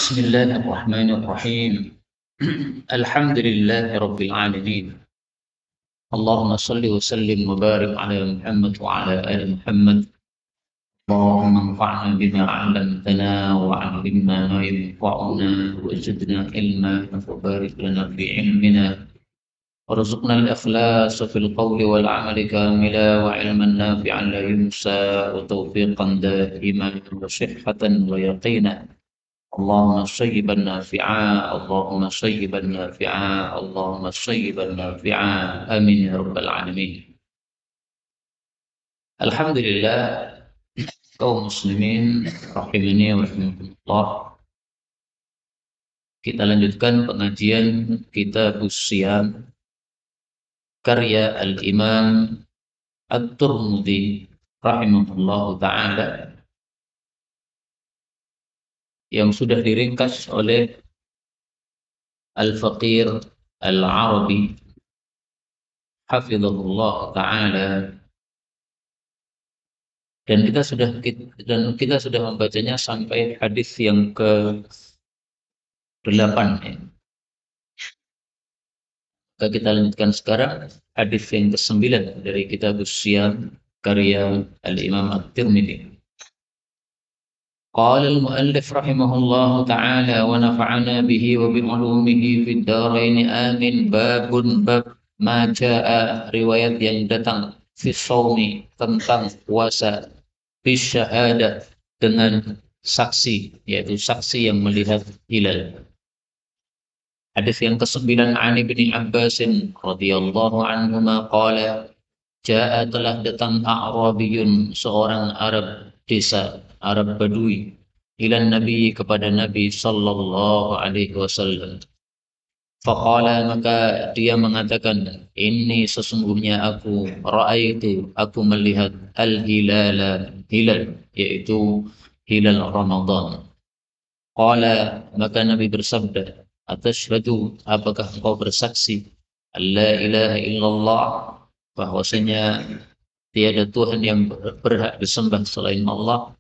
بسم الله الرحمن الرحيم الحمد لله رب العالمين اللهم صل وسلم وبارك على محمد وعلى آل محمد اللهم انفعنا بما علمتنا وعلمنا ما ينفعنا وزدنا علما وبارك لنا في علمنا وارزقنا الإخلاص في القول والعمل كاملا وعلما نافعا لا ينسى وتوفيقا دائما وصحة ويقينا اللهم صيبا نافعا اللهم صيبا نافعا اللهم صيبا نافعا آمين يا رب العالمين. Alhamdulillah kaum muslimin rahimani wa rahimakumullah. Kita lanjutkan pengajian kitab Siyam karya Al-Imam At-Tirmidzi rahimahullahu taala yang sudah diringkas oleh Al-Faqir Al-Arabi hafizahullah taala, dan kita sudah membacanya sampai hadis yang ke-8 ya. Maka kita lanjutkan sekarang hadis yang ke-9 dari kitab Siyam karya Al-Imam At-Tirmidzi. Qala al-muallif rahimahullahu ta'ala wa nafa'ana bihi wa bi'ulumihi fid dharain amin. Babun bab ma jaa, riwayat yang datang fi shaumi, tentang puasa, fi syahadah, dengan saksi, yaitu saksi yang melihat hilal. Hadis yang ke-9, an Ibnu Abbas radhiyallahu anhuma qala jaa, telah datang A'rabiyun, seorang Arab desa, Arab Badui, ilan Nabi, kepada Nabi sallallahu alaihi wasallam. Faqala, maka dia mengatakan, ini sesungguhnya aku, ra'aitu, aku melihat al-hilala, hilal, yaitu hilal Ramadan. Qala, maka Nabi bersabda, atashhadu, apakah engkau bersaksi, alla ilaha illallah, bahwasanya tiada Tuhan yang berhak disembah selain Allah.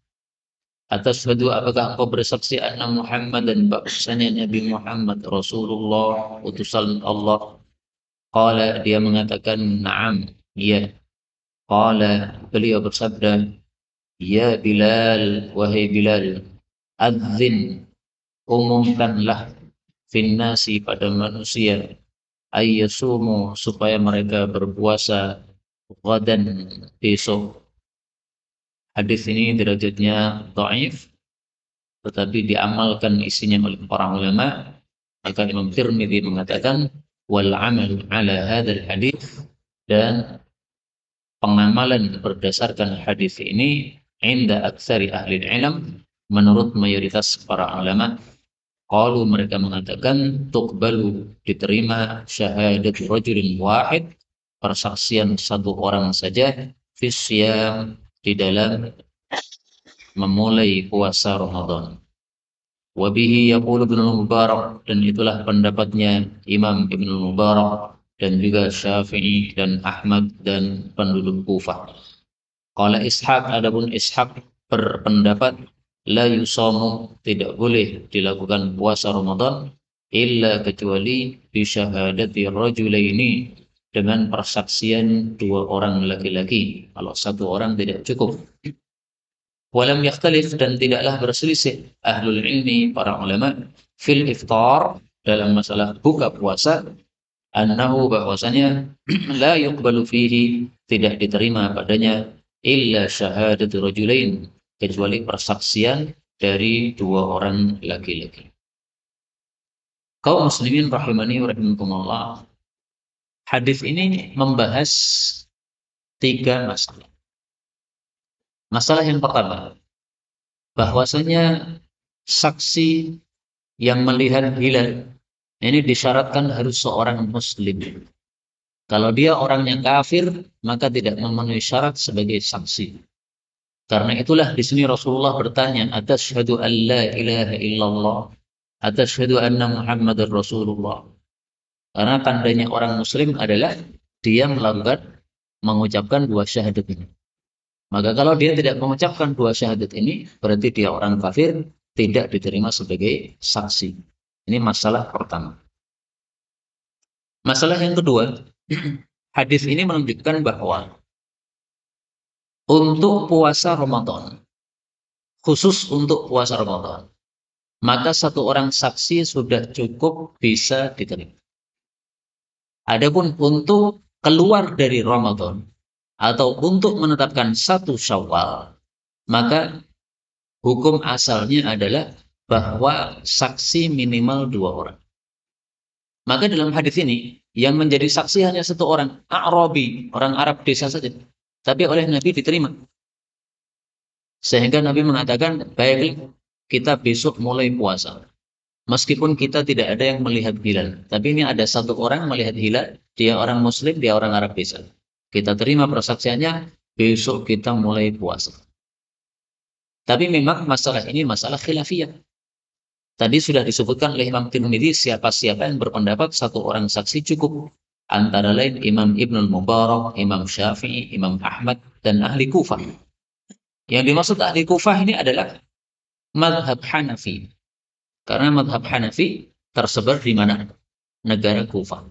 Atashhadu, apakah engkau bersaksi anna Muhammadan, bahwasanya Nabi Muhammad Rasulullah, utusan Allah. Qala, dia mengatakan, na'am, iya. Qala, beliau bersabda, ya Bilal, wahai Bilal, adzin, umumkanlah, finnasi, pada manusia, ayyasumu, supaya mereka berpuasa, ghadan, besok. Hadis ini derajatnya dhaif, tetapi diamalkan isinya oleh para ulama. Maka Imam Tirmidzi mengatakan wal amal ala hadzal hadis, dan pengamalan berdasarkan hadis ini inda aktsari ahli ilm, menurut mayoritas para ulama. Qalu, mereka mengatakan, tuqbalu, diterima, syahadat rajulin wahid, persaksian satu orang saja, fi siyam, di dalam memulai puasa Ramadan. Wabihi yaqulu Ibnu Mubarak, dan itulah pendapatnya Imam Ibnu Mubarak dan juga Syafi'i dan Ahmad dan penduduk Kufah. Qala Ishaq, adapun Ishaq berpendapat, la yusamu, tidak boleh dilakukan puasa Ramadan, illa, kecuali bi syahadati rajulaini, dengan persaksian dua orang laki-laki. Kalau satu orang tidak cukup. Walam yakhtalif, dan tidaklah berselisih ahlul ilmi, para ulama, fil iftar, dalam masalah buka puasa, annahu, bahwasanya la yuqbalu fihi, tidak diterima padanya, illa syahadatu rajulain, kecuali persaksian dari dua orang laki-laki. Kaum muslimin rahimani wa rahimakumullah, hadis ini membahas tiga masalah. Masalah yang pertama, bahwasanya saksi yang melihat hilal ini disyaratkan harus seorang muslim. Kalau dia orangnya kafir, maka tidak memenuhi syarat sebagai saksi. Karena itulah di sini Rasulullah bertanya, atashhadu an la ilaha illallah, atashhadu anna Muhammadar Rasulullah. Karena tandanya orang muslim adalah dia mengucapkan dua syahadat ini. Maka kalau dia tidak mengucapkan dua syahadat ini, berarti dia orang kafir, tidak diterima sebagai saksi. Ini masalah pertama. Masalah yang kedua, hadis ini menunjukkan bahwa untuk puasa Ramadan, khusus untuk puasa Ramadan, maka satu orang saksi sudah cukup bisa diterima. Adapun untuk keluar dari Ramadan atau untuk menetapkan satu Syawal, maka hukum asalnya adalah bahwa saksi minimal 2 orang. Maka dalam hadis ini yang menjadi saksi hanya 1 orang, A'rabi, orang Arab desa saja. Tapi oleh Nabi diterima. Sehingga Nabi mengatakan, baiklah kita besok mulai puasa. Meskipun kita tidak ada yang melihat hilal. Tapi ini ada 1 orang melihat hilal, dia orang Muslim, dia orang Arab desa. Kita terima persaksiannya, besok kita mulai puasa. Tapi memang masalah ini masalah khilafiyah. Tadi sudah disebutkan oleh Imam Tirmidzi siapa-siapa yang berpendapat 1 orang saksi cukup. Antara lain Imam Ibnul Mubarak, Imam Syafi'i, Imam Ahmad, dan ahli Kufah. Yang dimaksud ahli Kufah ini adalah madhab Hanafi. Karena madhab Hanafi tersebar di mana? Negara Kufah.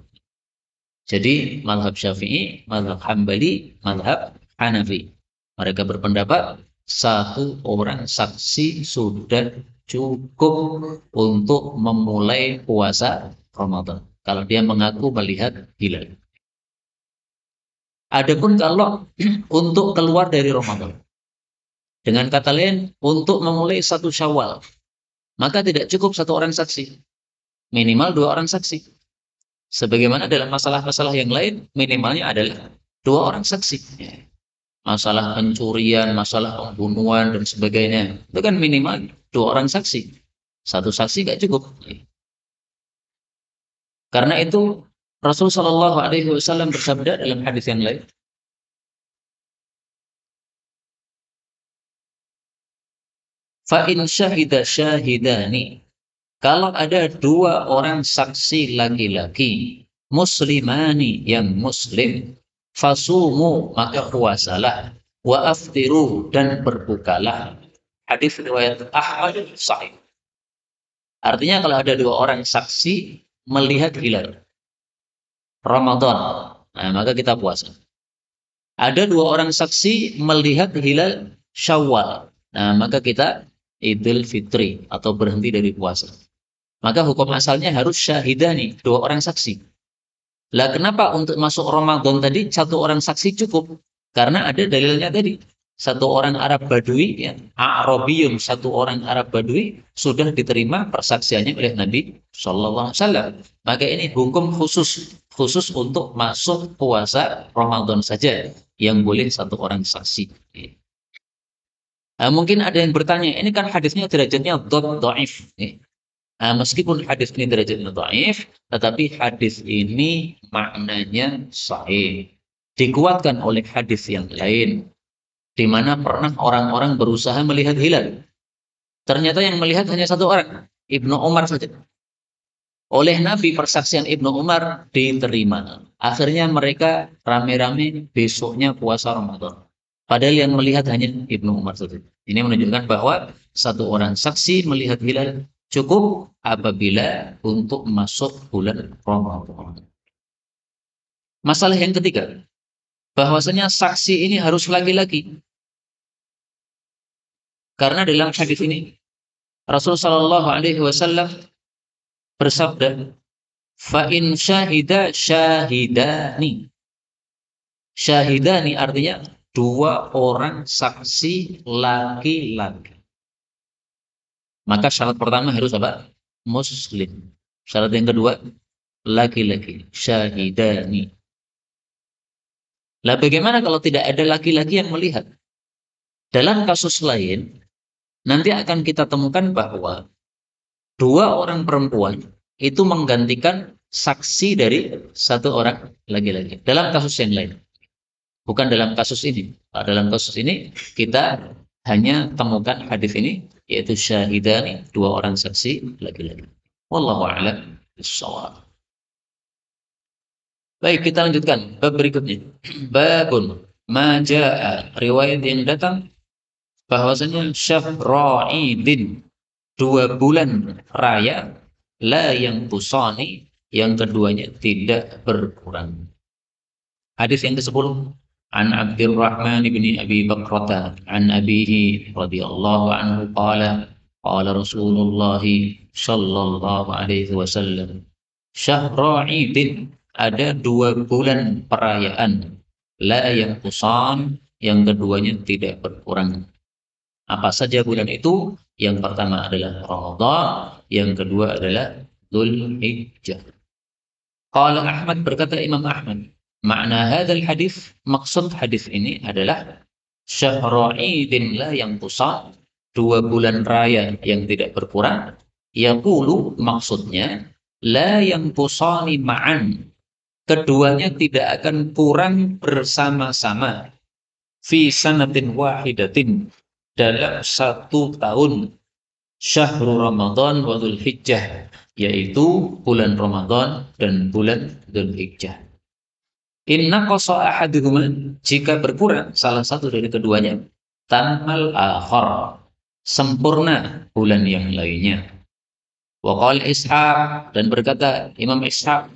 Jadi madhab Syafi'i, madhab Hambali, madhab Hanafi. Mereka berpendapat 1 orang saksi sudah cukup untuk memulai puasa Ramadan. Kalau dia mengaku melihat hilal. Adapun kalau untuk keluar dari Ramadan, dengan kata lain, untuk memulai 1 Syawal, maka tidak cukup 1 orang saksi. Minimal 2 orang saksi. Sebagaimana dalam masalah-masalah yang lain, minimalnya adalah 2 orang saksi. Masalah pencurian, masalah pembunuhan, dan sebagainya. Itu kan minimal 2 orang saksi. 1 saksi nggak cukup. Karena itu, Rasulullah SAW bersabda dalam hadis yang lain, Fa'in syahida syahidani. Kalau ada 2 orang saksi laki-laki, muslimani yang muslim, fasumu maka puasalah, wa aftiru dan berbukalah. Hadis riwayat Ahmad sahih. Artinya kalau ada 2 orang saksi melihat hilal Ramadan, nah, maka kita puasa. Ada 2 orang saksi melihat hilal Syawal, nah maka kita Idul Fitri atau berhenti dari puasa. Maka hukum asalnya harus syahidani, 2 orang saksi. Lah kenapa untuk masuk Ramadan tadi 1 orang saksi cukup? Karena ada dalilnya tadi. 1 orang Arab Badui, ya, A'rabiyun, 1 orang Arab Badui sudah diterima persaksiannya oleh Nabi Sallallahu Alaihi Wasallam. Maka ini hukum khusus untuk masuk puasa Ramadan saja yang boleh 1 orang saksi. Nah, mungkin ada yang bertanya, ini kan hadisnya derajatnya dhaif. Meskipun hadis ini derajatnya dhaif, tetapi hadis ini maknanya sahih. Dikuatkan oleh hadis yang lain, di mana pernah orang-orang berusaha melihat hilal. Ternyata yang melihat hanya 1 orang, Ibnu Umar saja. Oleh Nabi persaksian Ibnu Umar diterima. Akhirnya mereka rame-rame besoknya puasa Ramadan. Padahal yang melihat hanya Ibnu Umar saja. Ini menunjukkan bahwa 1 orang saksi melihat hilal cukup apabila untuk masuk bulan Ramadan. Masalah yang ketiga, bahwasanya saksi ini harus laki-laki. Karena dalam hadis ini Rasulullah Shallallahu Alaihi Wasallam bersabda, "Fa in syahida syahidani." Syahidani artinya 2 orang saksi laki-laki. Maka syarat pertama harus apa? Muslim. Syarat yang kedua, laki-laki. Syahidani. Lah bagaimana kalau tidak ada laki-laki yang melihat? Dalam kasus lain, nanti akan kita temukan bahwa 2 orang perempuan itu menggantikan saksi dari 1 orang laki-laki. Dalam kasus yang lain. Bukan dalam kasus ini. Dalam kasus ini kita hanya temukan hadis ini, yaitu syahidani, 2 orang saksi laki-laki. Wallahu a'lam bishawab. Baik, kita lanjutkan bab berikutnya. Babun ma jaa, riwayat yang datang bahwasanya syafra'idin, dua bulan raya, la yang tusani, yang keduanya tidak berkurang. Hadis yang ke-10, an Abdurrahman bin Abi Bakrata an abihi radhiyallahu anhu qala qala Rasulullah sallallahu alaihi wasallam, syahra idin, ada dua bulan perayaan, la yang kusan, yang keduanya tidak berkurang. Apa saja bulan itu? Yang pertama adalah Ramadan, yang kedua adalah Dzulhijjah. Qala Ahmad, berkata Imam Ahmad, makna hadzal hadis, maksud hadis ini adalah syahra idin la yang kusan, dua bulan raya yang tidak berkurang. Yaqulu, maksudnya la yang kusani ma'an, keduanya tidak akan kurang bersama-sama, fi sanatin wahidatin, dalam satu tahun, syahrul Ramadan wa Dzulhijjah, yaitu bulan Ramadan dan bulan Dzulhijjah. Inna qasa ahaduhuma, jika berkurang salah satu dari keduanya, tamal akhar, sempurna bulan yang lainnya. Wa qala Ishaq, dan berkata Imam Ishaq,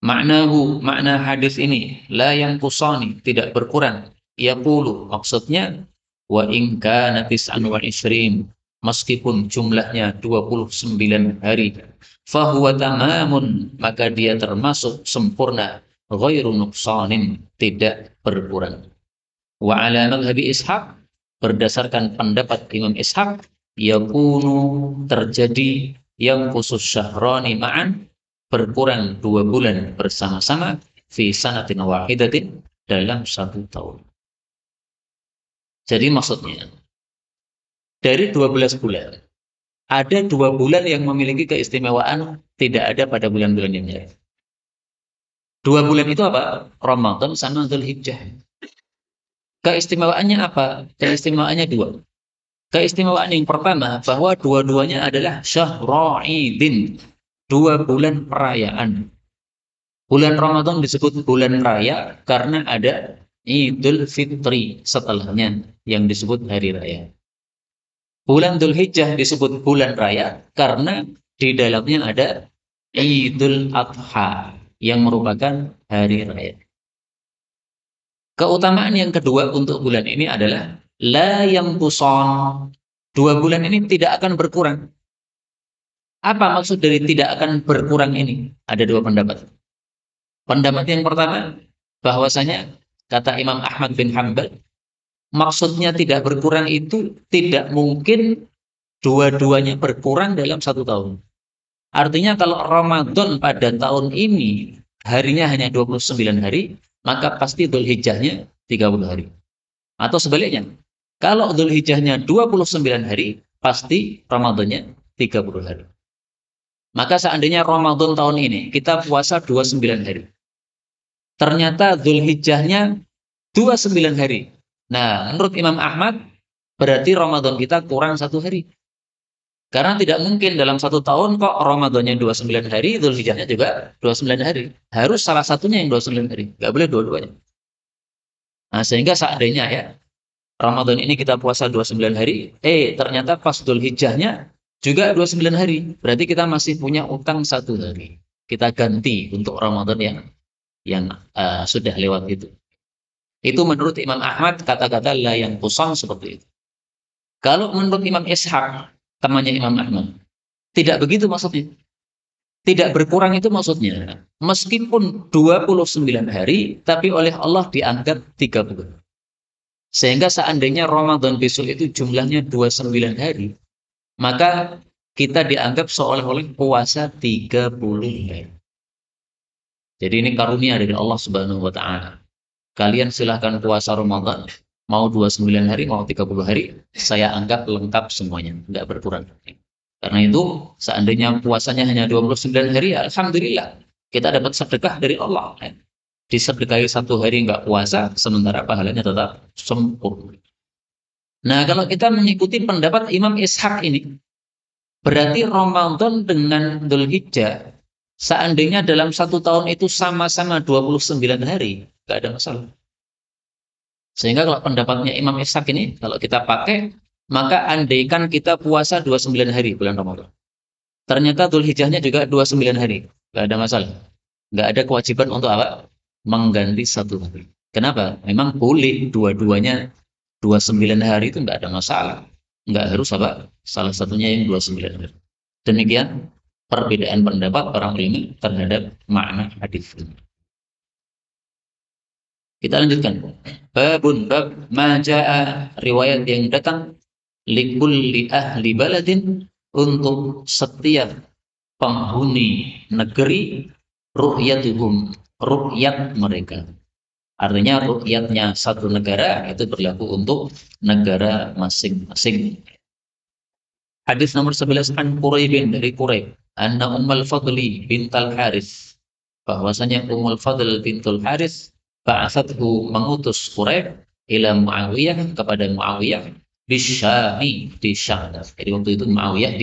maknahu, makna hadis ini, la yang kusani, tidak berkurang. Yaqulu, maksudnya, wa in kana tis'an wa ishrin, meskipun jumlahnya 29 hari, fahuwa tamamun, maka dia termasuk sempurna, ghairu nuqsanin, tidak berkurang. Wa ala madhhabi Ishaq, berdasarkan pendapat Imam Ishaq, yakunu, terjadi, yang khusus syahrani ma'an, berkurang dua bulan bersama-sama, fi sanatin wahidatin, dalam satu tahun. Jadi maksudnya, dari 12 bulan, ada 2 bulan yang memiliki keistimewaan tidak ada pada bulan-bulan yang lain. 2 bulan itu apa? Ramadan sama Dzulhijjah. Keistimewaannya apa? Keistimewaannya 2. Keistimewaan yang pertama, bahwa dua-duanya adalah syahra idin, 2 bulan perayaan. Bulan Ramadan disebut bulan raya karena ada Idul Fitri setelahnya yang disebut hari raya. Bulan Dzulhijjah disebut bulan raya karena di dalamnya ada Idul Adha yang merupakan hari raya. Keutamaan yang kedua untuk bulan ini adalah la yang kuson. 2 bulan ini tidak akan berkurang. Apa maksud dari tidak akan berkurang ini? Ada 2 pendapat. Pendapat yang pertama, bahwasanya kata Imam Ahmad bin Hanbal, maksudnya tidak berkurang itu tidak mungkin dua-duanya berkurang dalam 1 tahun. Artinya kalau Ramadan pada tahun ini harinya hanya 29 hari, maka pasti Dzulhijjahnya 30 hari. Atau sebaliknya, kalau Dzulhijjahnya 29 hari, pasti Ramadannya 30 hari. Maka seandainya Ramadan tahun ini kita puasa 29 hari, ternyata Dzulhijjahnya 29 hari. Nah, menurut Imam Ahmad, berarti Ramadan kita kurang 1 hari. Karena tidak mungkin dalam 1 tahun kok Ramadannya 29 hari, Dzulhijjahnya juga 29 hari. Harus salah satunya yang 29 hari. Nggak boleh dua-duanya. Nah, sehingga seandainya ya, Ramadan ini kita puasa 29 hari, ternyata pas Dzulhijjahnya juga 29 hari. Berarti kita masih punya utang 1 hari. Kita ganti untuk Ramadan yang sudah lewat itu. Itu menurut Imam Ahmad, kata-kata la yang kusang seperti itu. Kalau menurut Imam Ishaq, temannya Imam Ahmad, tidak begitu maksudnya. Tidak berkurang itu maksudnya, meskipun 29 hari, tapi oleh Allah dianggap 30. Sehingga seandainya Ramadan besok itu jumlahnya 29 hari, maka kita dianggap seolah-olah puasa 30 hari. Jadi ini karunia dari Allah Subhanahu wa Ta'ala. Kalian silahkan puasa Ramadan, mau 29 hari, mau 30 hari, saya anggap lengkap semuanya, enggak berkurang. Karena itu, seandainya puasanya hanya 29 hari, ya alhamdulillah, kita dapat sedekah dari Allah. Disedekahi 1 hari enggak puasa, sementara pahalanya tetap sempurna. Nah, kalau kita mengikuti pendapat Imam Ishaq ini, berarti Ramadan dengan Dzulhijjah, seandainya dalam 1 tahun itu sama-sama 29 hari, nggak ada masalah. Sehingga kalau pendapatnya Imam Ishaq ini, kalau kita pakai, Maka andaikan kita puasa 29 hari bulan Ramadan. Ternyata Dzulhijjahnya juga 29 hari. Nggak ada masalah. Nggak ada kewajiban untuk apa? Mengganti satu hari. Kenapa? Memang boleh dua-duanya 29 hari itu nggak ada masalah. Nggak harus apa? Salah satunya yang 29 hari. Demikian perbedaan pendapat para ulama terhadap makna hadis ini. Kita lanjutkan. Babun bab majaa riwayat yang datang likulli ahli baladin untuk setiap penghuni negeri ru'yatuhum ru'yat mereka. Artinya ru'yatnya satu negara itu berlaku untuk negara masing-masing. Hadis nomor 11 an Quraibin dari Quraib anna Ummul Fadli bintal Haris, bahwasanya Ummul Fadl bintul Haris ba'athathu mengutus Quraib ila Muawiyah kepada Muawiyah di Syami di Syam. Jadi waktu itu Muawiyah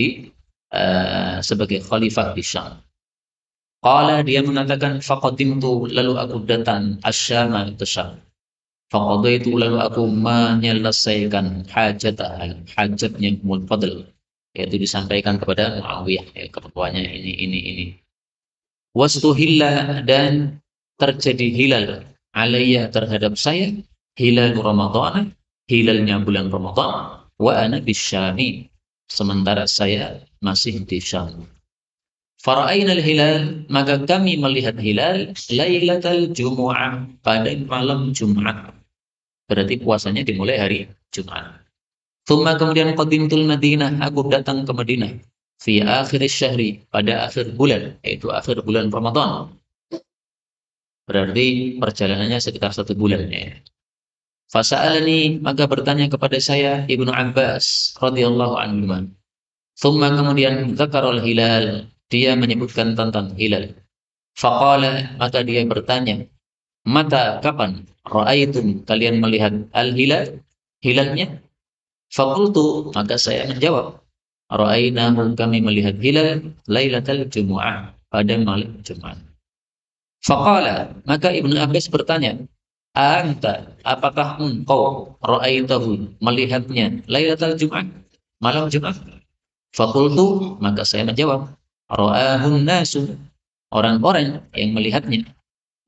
sebagai khalifah di Syam. Qala dia mengatakan faqadimtu lalu aku datang asyama ke Syam. Faqadaitu lalu aku menyelesaikan hajatnya Ummul Fadl, yaitu disampaikan kepada Muawiyah, ya, keperluannya ini. Wastuhilla dan terjadi hilal alayya terhadap saya, hilal Ramadan, hilalnya bulan Ramadan, wa ana bisyami, sementara saya masih di Syam. Fara'ainal hilal, maka kami melihat hilal lailatal Jumu'ah, pada malam Jumat. Berarti puasanya dimulai hari Jumat. Thumma kemudian qadimtul Madinah, aku datang ke Madinah. Fi akhir syahri, pada akhir bulan, yaitu akhir bulan Ramadan. Berarti perjalanannya sekitar 1 bulan, ya. Fasa'alani, maka bertanya kepada saya Ibnu Abbas radhiyallahu anhu. Thumma kemudian dzakarul hilal, dia menyebutkan tentang hilal. Faqala, maka dia bertanya, mata kapan ra'aitum kalian melihat al-hilal, hilalnya? Faqultu, maka saya menjawab, ra'ainahu, kami melihat hilal lailatal Jumu'ah, pada malam Jumat. Faqala, maka Ibnu Abbas bertanya, anta, apakah engkau ra'aitahu, melihatnya lailatal Jumu'ah, malam Jumat? Faqultu, maka saya menjawab, ra'ahun nasu, orang-orang yang melihatnya.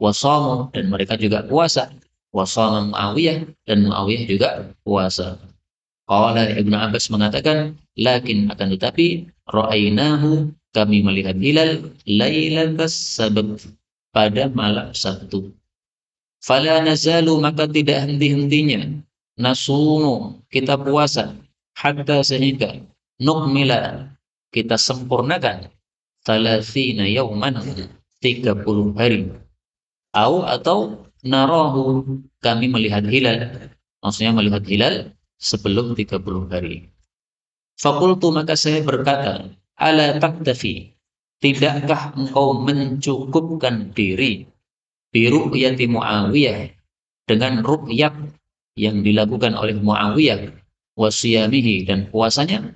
Wasamu, dan mereka juga puasa. Wasama Muawiyah, dan Muawiyah juga puasa. Qala Ibnu Abbas mengatakan, lakin akan tetapi ra'ainahu, kami melihat hilal lailatas sabt, pada malam Sabtu. Fala nazalu, maka tidak henti-hentinya, nasumu, kita puasa, hatta sehingga nukmila, kita sempurnakan, thalathina yauman, 30 hari. Atau narahu, kami melihat hilal, maksudnya melihat hilal sebelum 30 hari. Fakultu, maka saya berkata, ala taktafi, tidakkah engkau mencukupkan diri bi ru'yati Muawiyah, dengan ru'yat yang dilakukan oleh Muawiyah, wasiyamihi, dan puasanya?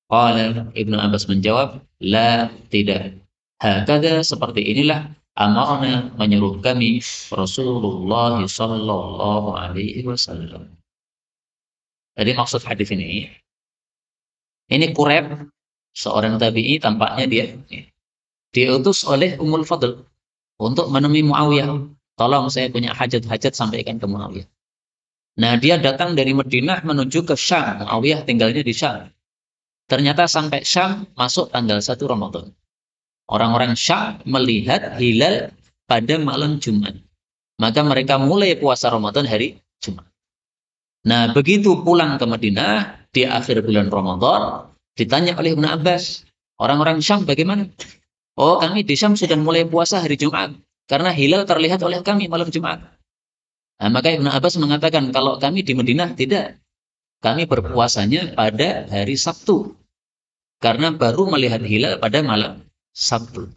Qala, Ibnu Abbas menjawab, la, tidak. Hakada, seperti inilah, amarna, menyuruh kami Rasulullah sallallahu alaihi wasallam. Jadi maksud hadis ini Quraib, seorang tabi'i, tampaknya dia diutus oleh Ummul Fadl untuk menemui Muawiyah. Tolong, saya punya hajat-hajat, sampaikan ke Muawiyah. Nah, dia datang dari Madinah menuju ke Syam. Muawiyah tinggalnya di Syam. Ternyata sampai Syam masuk tanggal 1 Ramadan. Orang-orang Syam melihat hilal pada malam Jumat. Maka mereka mulai puasa Ramadan hari Jumat. Nah, begitu pulang ke Madinah di akhir bulan Ramadan, ditanya oleh Ibnu Abbas, orang-orang Syam bagaimana? Oh, kami di Syam sudah mulai puasa hari Jumat, karena hilal terlihat oleh kami malam Jumat. Nah, maka Ibnu Abbas mengatakan, kalau kami di Madinah tidak. Kami berpuasanya pada hari Sabtu, karena baru melihat hilal pada malam Sabtu.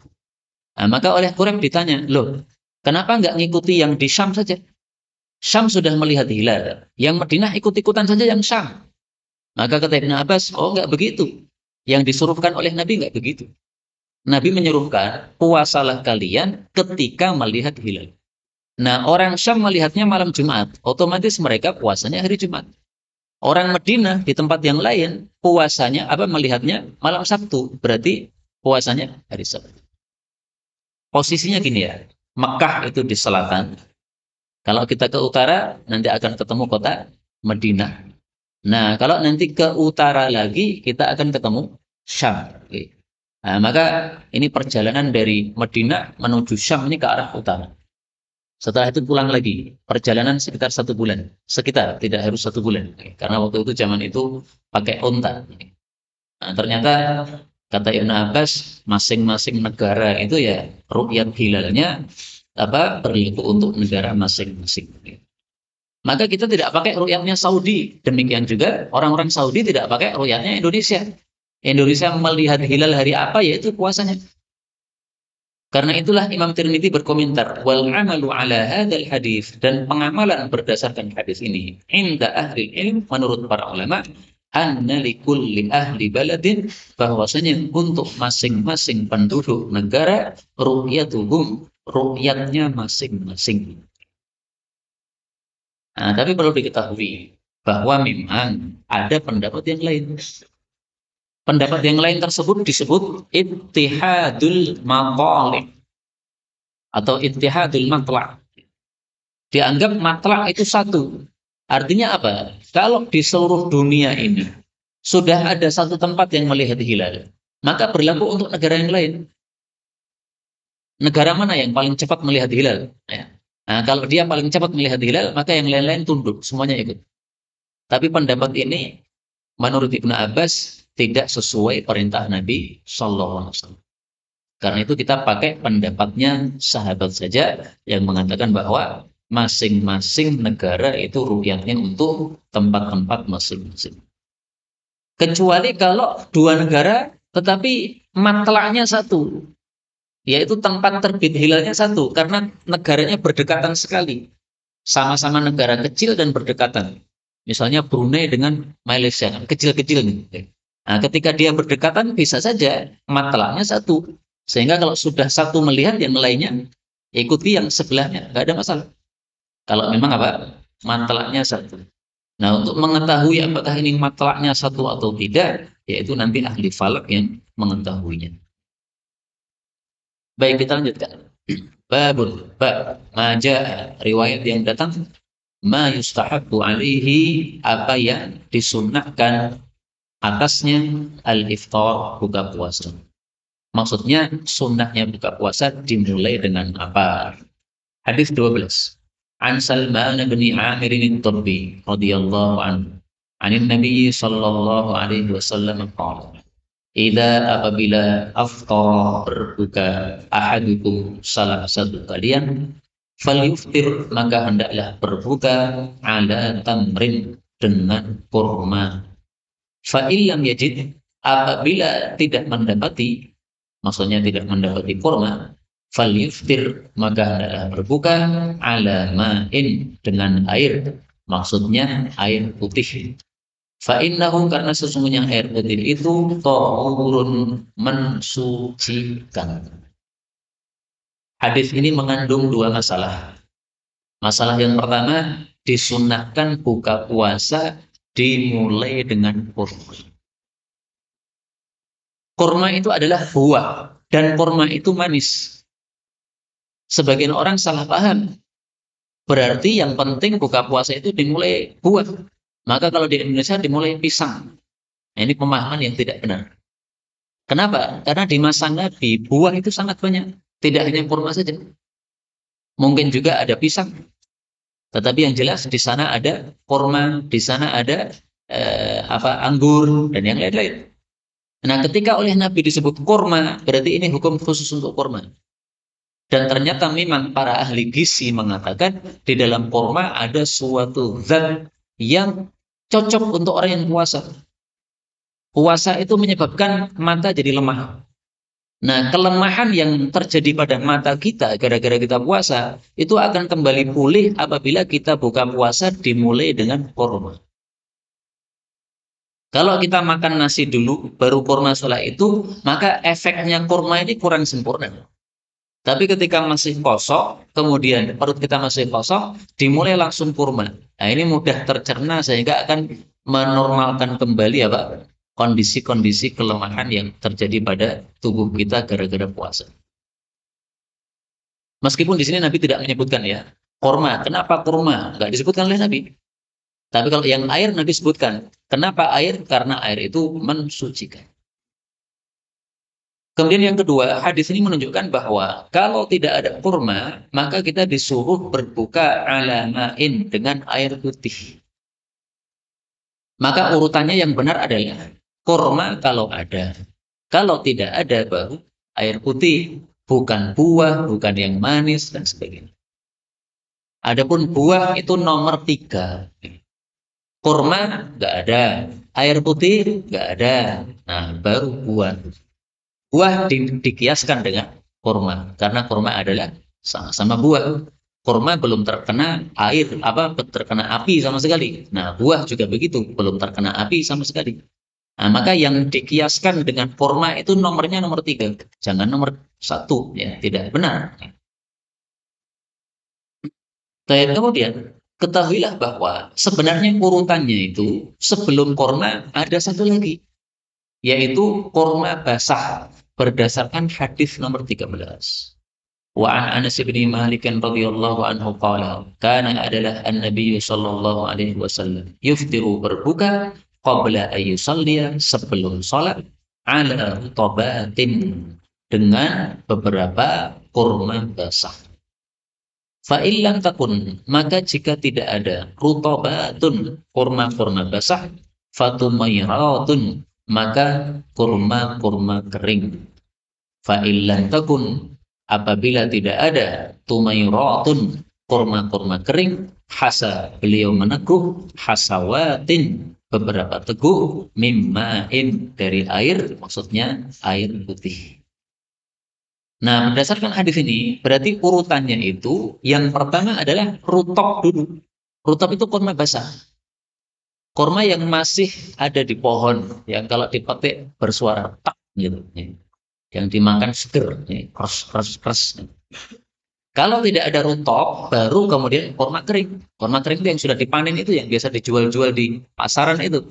Nah, maka oleh Quraib ditanya, loh, kenapa nggak ngikuti yang di Syam saja? Syam sudah melihat hilal, yang Madinah ikut-ikutan saja yang Syam. Maka kata Ibnu Abbas, oh nggak begitu. Yang disuruhkan oleh Nabi nggak begitu. Nabi menyuruhkan, puasalah kalian ketika melihat hilal. Nah, orang Syam melihatnya malam Jumat, otomatis mereka puasanya hari Jumat. Orang Madinah di tempat yang lain puasanya melihatnya malam Sabtu, berarti puasanya hari Sabtu. Posisinya gini ya, Mekah itu di selatan. Kalau kita ke utara nanti akan ketemu kota Madinah. Nah, kalau nanti ke utara lagi kita akan ketemu Syam. Oke. Nah, maka ini perjalanan dari Madinah menuju Syam ini ke arah utara. Setelah itu pulang lagi, perjalanan sekitar 1 bulan. Sekitar, tidak harus 1 bulan. Karena waktu itu zaman itu pakai onta. Nah, ternyata kata Ibn Abbas, masing-masing negara itu ya ru'yat hilalnya berlaku untuk negara masing-masing. Maka kita tidak pakai ru'yatnya Saudi. Demikian juga orang-orang Saudi tidak pakai ru'yatnya Indonesia. Indonesia melihat hilal hari apa, yaitu puasanya. Karena itulah Imam Tirmidzi berkomentar, wal amalu ala hadzal hadis, dan pengamalan berdasarkan hadis ini inda ahli ilm, menurut para ulama, anna likulli ahli baladin, bahwasanya untuk masing-masing penduduk negara ru'yatuhum, ru'yatnya masing-masing. Nah, tapi perlu diketahui bahwa memang ada pendapat yang lain. Pendapat yang lain tersebut disebut ittihadul matalib atau ittihadul matla'. Dianggap matla' itu satu. Artinya apa? Kalau di seluruh dunia ini sudah ada satu tempat yang melihat hilal, maka berlaku untuk negara yang lain. Negara mana yang paling cepat melihat hilal? Ya. Nah, kalau dia paling cepat melihat hilal, maka yang lain-lain tunduk, semuanya ikut. Tapi pendapat ini menurut Ibnu Abbas tidak sesuai perintah Nabi Shallallahu Alaihi Wasallam. Karena itu kita pakai pendapatnya sahabat saja yang mengatakan bahwa masing-masing negara itu ru'yatnya untuk tempat-tempat masing-masing. Kecuali kalau dua negara tetapi matlaknya satu, yaitu tempat terbit hilalnya satu, karena negaranya berdekatan sekali. Sama-sama negara kecil dan berdekatan. Misalnya Brunei dengan Malaysia, kecil-kecil nih. Nah, ketika dia berdekatan bisa saja matlaknya satu. Sehingga kalau sudah satu melihat, yang lainnya ikuti yang sebelahnya, nggak ada masalah. Kalau memang matlaknya satu. Nah, untuk mengetahui apakah ini matlaknya satu atau tidak, yaitu nanti ahli falak yang mengetahuinya. Baik, kita lanjutkan. Bab majaa, riwayat yang datang ma yustahabbu alaihi, apa yang disunnahkan atasnya al-iftar, buka puasa. Maksudnya sunnahnya buka puasa dimulai dengan apa? Hadis 12. An Salman bin Amir al-Tabbi radhiyallahu anhu, anin Nabi sallallahu alaihi wasallam qala, apabila aftara, berbuka, ahadukum, salah satu kalian, falyuftir, maka hendaklah berbuka, ala tamrin, dengan kurma. Fa illam yajid, apabila tidak mendapati, maksudnya tidak mendapati kurma, falyuftir, maka hendaklah berbuka, ala ma'in, dengan air, maksudnya air putih. Fa'innahu, karena sesungguhnya air putih itu tahurun, mensucikan. Hadis ini mengandung dua masalah. Masalah yang pertama, disunnahkan buka puasa dimulai dengan kurma. Kurma itu adalah buah, dan kurma itu manis. Sebagian orang salah paham. Berarti yang penting buka puasa itu dimulai buah. Maka kalau di Indonesia dimulai pisang. Nah, ini pemahaman yang tidak benar. Kenapa? Karena di masa Nabi buah itu sangat banyak. Tidak hanya kurma saja. Mungkin juga ada pisang. Tetapi yang jelas di sana ada kurma, di sana ada anggur dan yang lain-lain. Nah, ketika oleh Nabi disebut kurma, berarti ini hukum khusus untuk kurma. Dan ternyata memang para ahli gizi mengatakan di dalam kurma ada suatu zat yang cocok untuk orang yang puasa. Puasa itu menyebabkan mata jadi lemah. Nah, kelemahan yang terjadi pada mata kita gara-gara kita puasa itu akan kembali pulih apabila kita buka puasa dimulai dengan kurma. Kalau kita makan nasi dulu baru kurma setelah itu, maka efeknya kurma ini kurang sempurna. Tapi ketika masih kosong, kemudian perut kita masih kosong, dimulai langsung kurma. Nah, ini mudah tercerna sehingga akan menormalkan kembali apa kondisi-kondisi kelemahan yang terjadi pada tubuh kita gara-gara puasa. Meskipun di sini Nabi tidak menyebutkan ya kurma. Kenapa kurma? Nggak disebutkan oleh Nabi. Tapi kalau yang air Nabi sebutkan. Kenapa air? Karena air itu mensucikan. Kemudian yang kedua, hadis ini menunjukkan bahwa kalau tidak ada kurma, maka kita disuruh berbuka ala ma'in dengan air putih. Maka urutannya yang benar adalah kurma kalau ada. Kalau tidak ada baru air putih, bukan buah, bukan yang manis dan sebagainya. Adapun buah itu nomor 3. Kurma nggak ada, air putih nggak ada. Nah, baru buah. Buah dikiaskan dengan kurma karena kurma adalah sama-sama buah. Kurma belum terkena air terkena api sama sekali. Nah, buah juga begitu, belum terkena api sama sekali. Nah, maka yang dikiaskan dengan kurma itu nomornya nomor 3, jangan nomor 1 ya, tidak benar. Dan kemudian ketahuilah bahwa sebenarnya urutannya itu sebelum kurma ada satu lagi, yaitu kurma basah berdasarkan hadis nomor 13. Wa an Anas bin Malik radhiyallahu anhu qala kana adalah an-nabiy sallallahu alaihi wasallam yuftiru berbuka qabla ayyusalliya sebelum salat ala tabatin dengan beberapa kurma basah. Fa illam takun maka jika tidak ada rutabatun kurma-kurma basah fatumayratun maka kurma-kurma kering. Fa illam takun apabila tidak ada tumayratun kurma-kurma kering hasa beliau meneguh hasawatin beberapa teguh mimma'in dari air, maksudnya air putih. Nah, berdasarkan hadis ini, berarti urutannya itu yang pertama adalah rutop dulu. Rutop itu kurma basah. Kurma yang masih ada di pohon, yang kalau dipetik bersuara tak gitu. Yang dimakan seger, keras. Kalau tidak ada rutop, baru kemudian kurma kering. Kurma kering itu yang sudah dipanen itu, yang biasa dijual-jual di pasaran itu.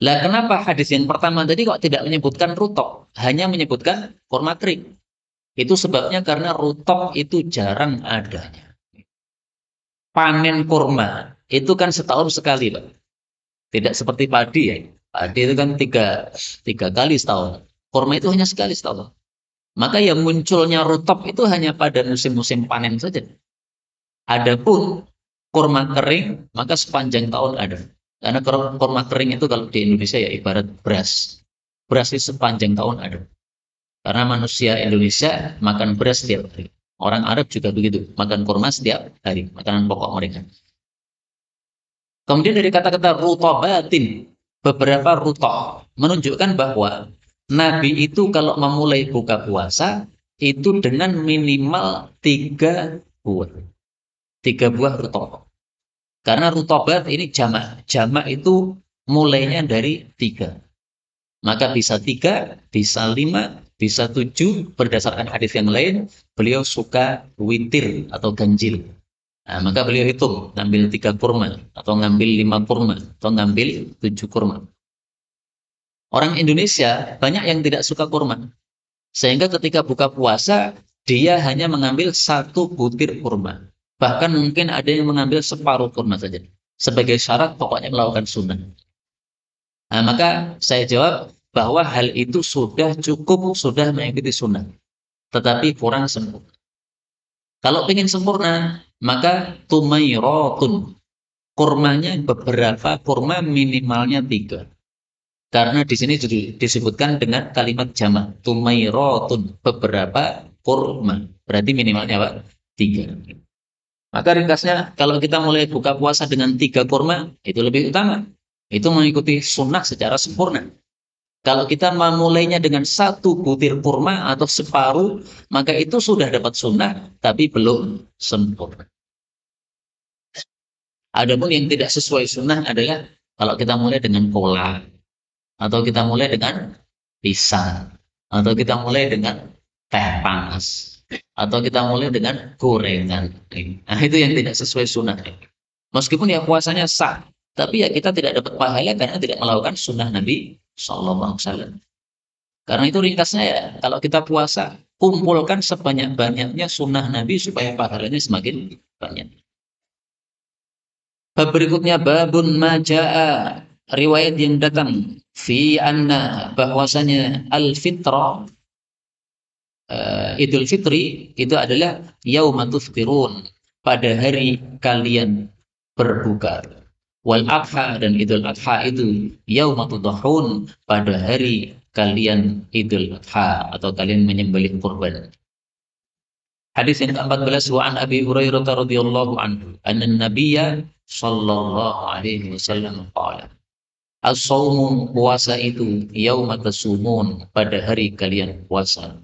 Lah kenapa hadis yang pertama tadi kok tidak menyebutkan rutop, hanya menyebutkan kurma kering? Itu sebabnya karena rutop itu jarang adanya. Panen kurma itu kan setahun sekali, Pak. Tidak seperti padi ya. Padi itu kan tiga kali setahun. Kurma itu hanya sekali setahun. Maka yang munculnya rutop itu hanya pada musim-musim panen saja. Adapun kurma kering, maka sepanjang tahun ada. Karena kurma kering itu kalau di Indonesia ya ibarat beras. Beras itu sepanjang tahun ada. Karena manusia Indonesia makan beras setiap hari. Orang Arab juga begitu, makan kurma setiap hari, makanan pokok mereka. Kemudian dari kata-kata rutobatin, beberapa rutob menunjukkan bahwa Nabi itu kalau memulai buka puasa itu dengan minimal 3 buah. 3 buah rutob. Karena rutobat ini jamak. Jamak itu mulainya dari 3. Maka bisa 3, bisa 5, bisa 7. Berdasarkan hadis yang lain, beliau suka witir atau ganjil. Nah, maka beliau hitung, ngambil 3 kurma, atau ngambil 5 kurma, atau ngambil 7 kurma. Orang Indonesia banyak yang tidak suka kurma. Sehingga ketika buka puasa, dia hanya mengambil 1 butir kurma. Bahkan mungkin ada yang mengambil separuh kurma saja. Sebagai syarat pokoknya melakukan sunnah. Nah, maka saya jawab bahwa hal itu sudah cukup, sudah mengikuti sunnah. Tetapi kurang sempurna. Kalau ingin sempurna, maka tumairotun. Kurmanya beberapa kurma minimalnya 3. Karena di sini disebutkan dengan kalimat jamak. Tumairotun. Beberapa kurma. Berarti minimalnya apa? 3. Maka ringkasnya, kalau kita mulai buka puasa dengan 3 kurma, itu lebih utama. Itu mengikuti sunnah secara sempurna. Kalau kita memulainya dengan 1 butir kurma atau separuh, maka itu sudah dapat sunnah, tapi belum sempurna. Adapun yang tidak sesuai sunnah adalah kalau kita mulai dengan cola, atau kita mulai dengan pisang, atau kita mulai dengan teh panas, atau kita mulai dengan gorengan. Nah, itu yang tidak sesuai sunnah. Meskipun ya puasanya sah, Tapi ya kita tidak dapat pahala karena tidak melakukan sunnah Nabi Sallallahu Alaihi Wasallam. Karena itu ringkasnya ya, kalau kita puasa, kumpulkan sebanyak-banyaknya sunnah Nabi supaya pahalanya semakin banyak. Bab berikutnya babun majaa, riwayat yang datang fi anna, bahwasanya al-fitrah, Idul Fitri itu adalah yaumatuz firun, pada hari kalian berbuka. Wal adha, dan Idul Adha itu yaumatudhahun, pada hari kalian Idul Adha atau kalian menyembelih kurban. Hadis yang ke-14, wa an Abi Hurairah radhiyallahu anhu anna nabiyya sallallahu alaihi wasallam qala, as-shaumu, puasa itu, yauma tasumun, pada hari kalian puasa.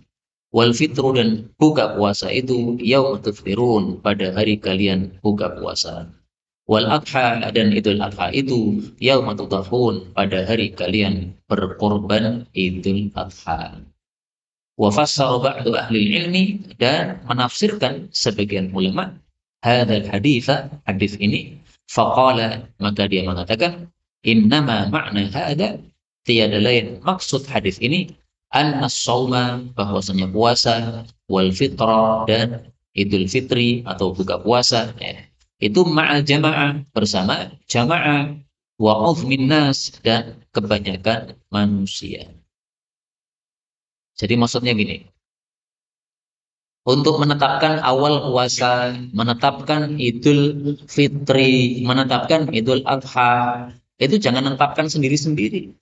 Wal fitru, dan buka puasa itu, yauma tuftirun, pada hari kalian buka puasa. Wal adha, dan Idul Adha itu, yauma tudhahun, pada hari kalian berkorban Idul Adha. Wa fassara ba'du ahli ilmi, dan menafsirkan sebagian ulama hadzal haditsa, hadis ini, faqala, maka dia mengatakan, innama ma'na hadza, tiada lain maksud hadis ini, anna shauma, bahwasanya puasa, wal fitra, dan Idul Fitri atau buka puasa, ya, itu ma'al jamaah, bersama jamaah, wa uzmin nas, dan kebanyakan manusia. Jadi maksudnya gini, untuk menetapkan awal puasa, menetapkan Idul Fitri, menetapkan Idul Adha, itu jangan menetapkan sendiri-sendiri.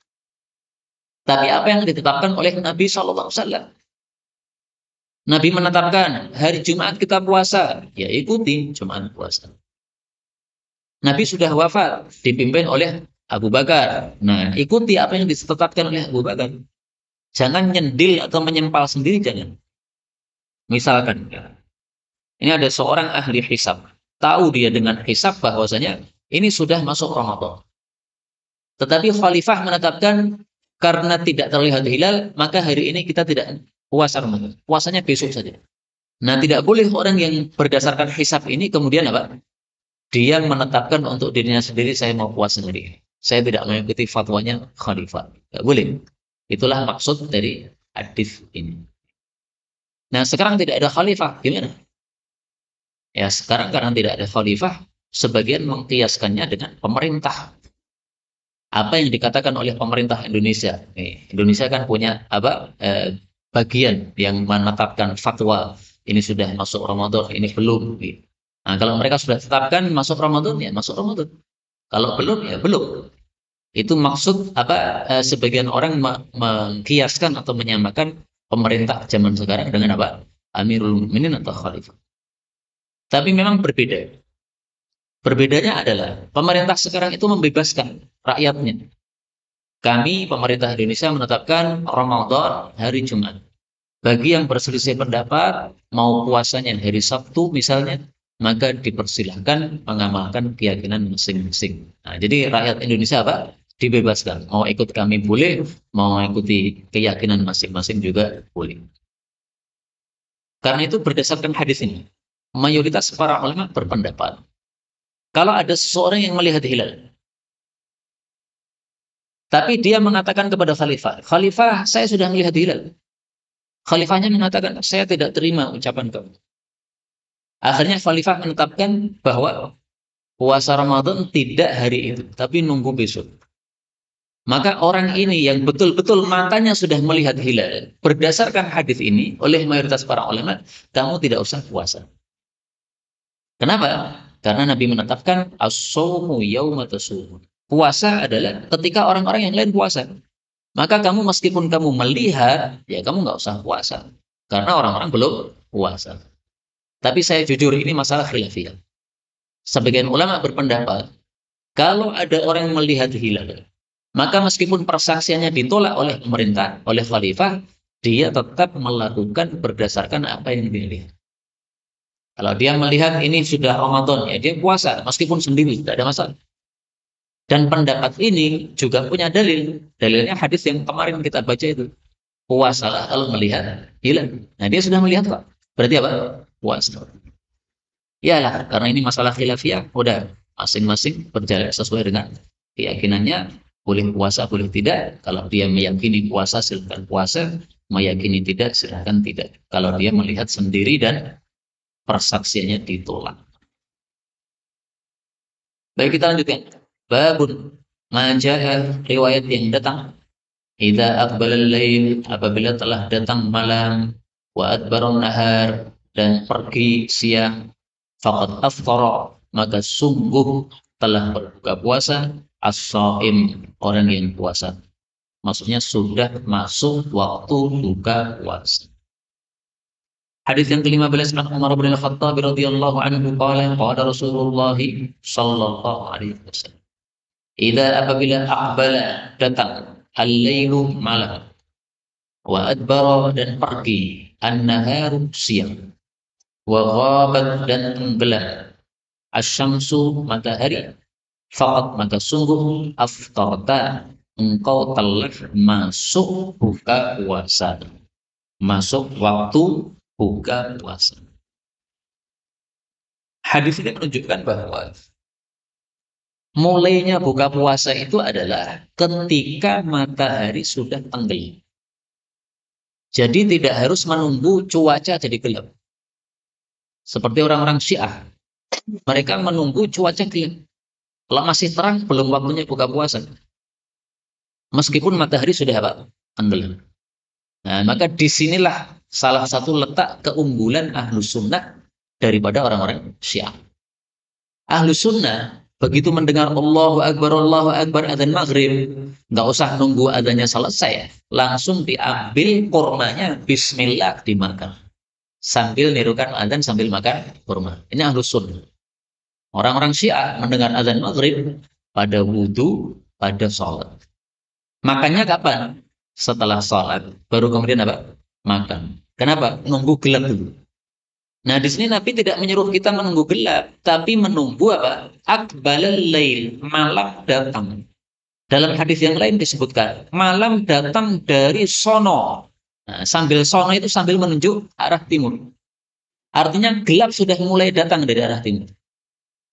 Tapi apa yang ditetapkan oleh Nabi Shallallahu Alaihi Wasallam. Nabi menetapkan hari Jumat kita puasa, ya ikuti Jumat puasa. Nabi sudah wafat, dipimpin oleh Abu Bakar. Nah, ikuti apa yang ditetapkan oleh Abu Bakar. Jangan nyendil atau menyempal sendiri, jangan. Misalkan, ini ada seorang ahli hisab, tahu dia dengan hisab bahwasanya ini sudah masuk Ramadan. Tetapi khalifah menetapkan karena tidak terlihat hilal, maka hari ini kita tidak puasa Ramadan. Puasanya besok saja. Nah, tidak boleh orang yang berdasarkan hisab ini kemudian apa? Dia menetapkan untuk dirinya sendiri, saya mau puasa hari ini. Saya tidak mengikuti fatwanya khalifah. Tidak boleh. Itulah maksud dari hadis ini. Nah, sekarang tidak ada khalifah, gimana? Ya, sekarang karena tidak ada khalifah, sebagian mengkiaskannya dengan pemerintah. Apa yang dikatakan oleh pemerintah Indonesia? Indonesia kan punya bagian yang menetapkan fatwa, ini sudah masuk Ramadan, ini belum. Nah, kalau mereka sudah tetapkan masuk Ramadan, ya masuk Ramadan. Kalau belum, ya belum. Itu maksud sebagian orang mengkiaskan atau menyamakan pemerintah zaman sekarang dengan apa? Amirul Mukminin atau khalifah. Tapi memang berbeda. Berbedanya adalah pemerintah sekarang itu membebaskan rakyatnya. Kami, pemerintah Indonesia, menetapkan Ramadan hari Jumat. Bagi yang berselisih pendapat, mau puasanya hari Sabtu misalnya, maka dipersilahkan mengamalkan keyakinan masing-masing. Nah, jadi rakyat Indonesia dibebaskan. Mau ikut kami boleh, mau ikuti keyakinan masing-masing juga boleh. Karena itu berdasarkan hadis ini, mayoritas para ulama berpendapat, kalau ada seseorang yang melihat hilal, tapi dia mengatakan kepada khalifah, khalifah, saya sudah melihat hilal. Khalifahnya mengatakan, saya tidak terima ucapan kamu. Akhirnya khalifah menetapkan bahwa puasa Ramadan tidak hari itu, tapi nunggu besok. Maka orang ini yang betul-betul matanya sudah melihat hilal, berdasarkan hadis ini oleh mayoritas para ulama, kamu tidak usah puasa. Kenapa? Karena Nabi menetapkan as-shaumu yauma tasumun. Puasa adalah ketika orang-orang yang lain puasa. Maka kamu meskipun kamu melihat, ya kamu nggak usah puasa. Karena orang-orang belum puasa. Tapi saya jujur, ini masalah khilafiyah. Sebagian ulama berpendapat, kalau ada orang yang melihat hilal, maka meskipun persaksiannya ditolak oleh pemerintah, oleh khalifah, dia tetap melakukan berdasarkan apa yang dia lihat. Kalau dia melihat ini sudah Ramadan, ya dia puasa, meskipun sendiri, tidak ada masalah. Dan pendapat ini juga punya dalil. Dalilnya hadis yang kemarin kita baca itu. Puasalah kalau melihat hilal. Nah, dia sudah melihat kok. Berarti apa? Puasa. Iyalah, karena ini masalah khilafiyah, udah Masing-masing berjalan sesuai dengan keyakinannya. Boleh puasa, boleh tidak. Kalau dia meyakini puasa, silakan puasa. Meyakini tidak, silakan tidak. Kalau dia melihat sendiri dan persaksiannya ditolak. Baik, kita lanjutkan. Babun majah, riwayat yang datang. Idza aqbalal lail, apabila telah datang malam, wa adbarun nahar, dan pergi siang, faqad aftara, maka sungguh telah berbuka puasa, as-shaim, orang yang puasa. Maksudnya sudah masuk waktu buka puasa. Hadis yang ke-15 an Umar bin Al-Khattab radhiyallahu anhu qala Rasulullah sallallahu alaihi wasallam, idza apabila aqbala datang al-lailu malam, wa adbara dan pergi, an-naharu siang, wa ghabat dan tenggelam, asy-syamsu matahari, faqat maka sungguh aftarta, engkau telah masuk buka puasa, masuk waktu buka puasa. Hadis ini menunjukkan bahwa mulainya buka puasa itu adalah ketika matahari sudah tenggelam. Jadi tidak harus menunggu cuaca jadi gelap. Seperti orang-orang Syiah, mereka menunggu cuaca gelap. Kalau masih terang, belum waktunya buka puasa. Meskipun matahari sudah apa? Tenggelam. Nah, maka disinilah salah satu letak keunggulan Ahlus Sunnah daripada orang-orang Syiah. Ahlus Sunnah begitu mendengar Allahu Akbar adzan maghrib, nggak usah nunggu adzannya selesai, langsung diambil kurmanya, Bismillah dimakan, sambil nirukan adzan sambil makan kurma. Ini Ahlus Sunnah. Orang-orang Syiah mendengar adzan maghrib, pada wudhu, pada sholat. Makannya kapan? Setelah sholat, baru kemudian apa? Makan. Kenapa? Nunggu gelap dulu. Nah, di sini Nabi tidak menyuruh kita menunggu gelap, tapi menunggu apa? Aqbalal lail, malam datang. Dalam hadis yang lain disebutkan, malam datang dari sono. Nah, sambil sono itu sambil menunjuk arah timur. Artinya gelap sudah mulai datang dari arah timur.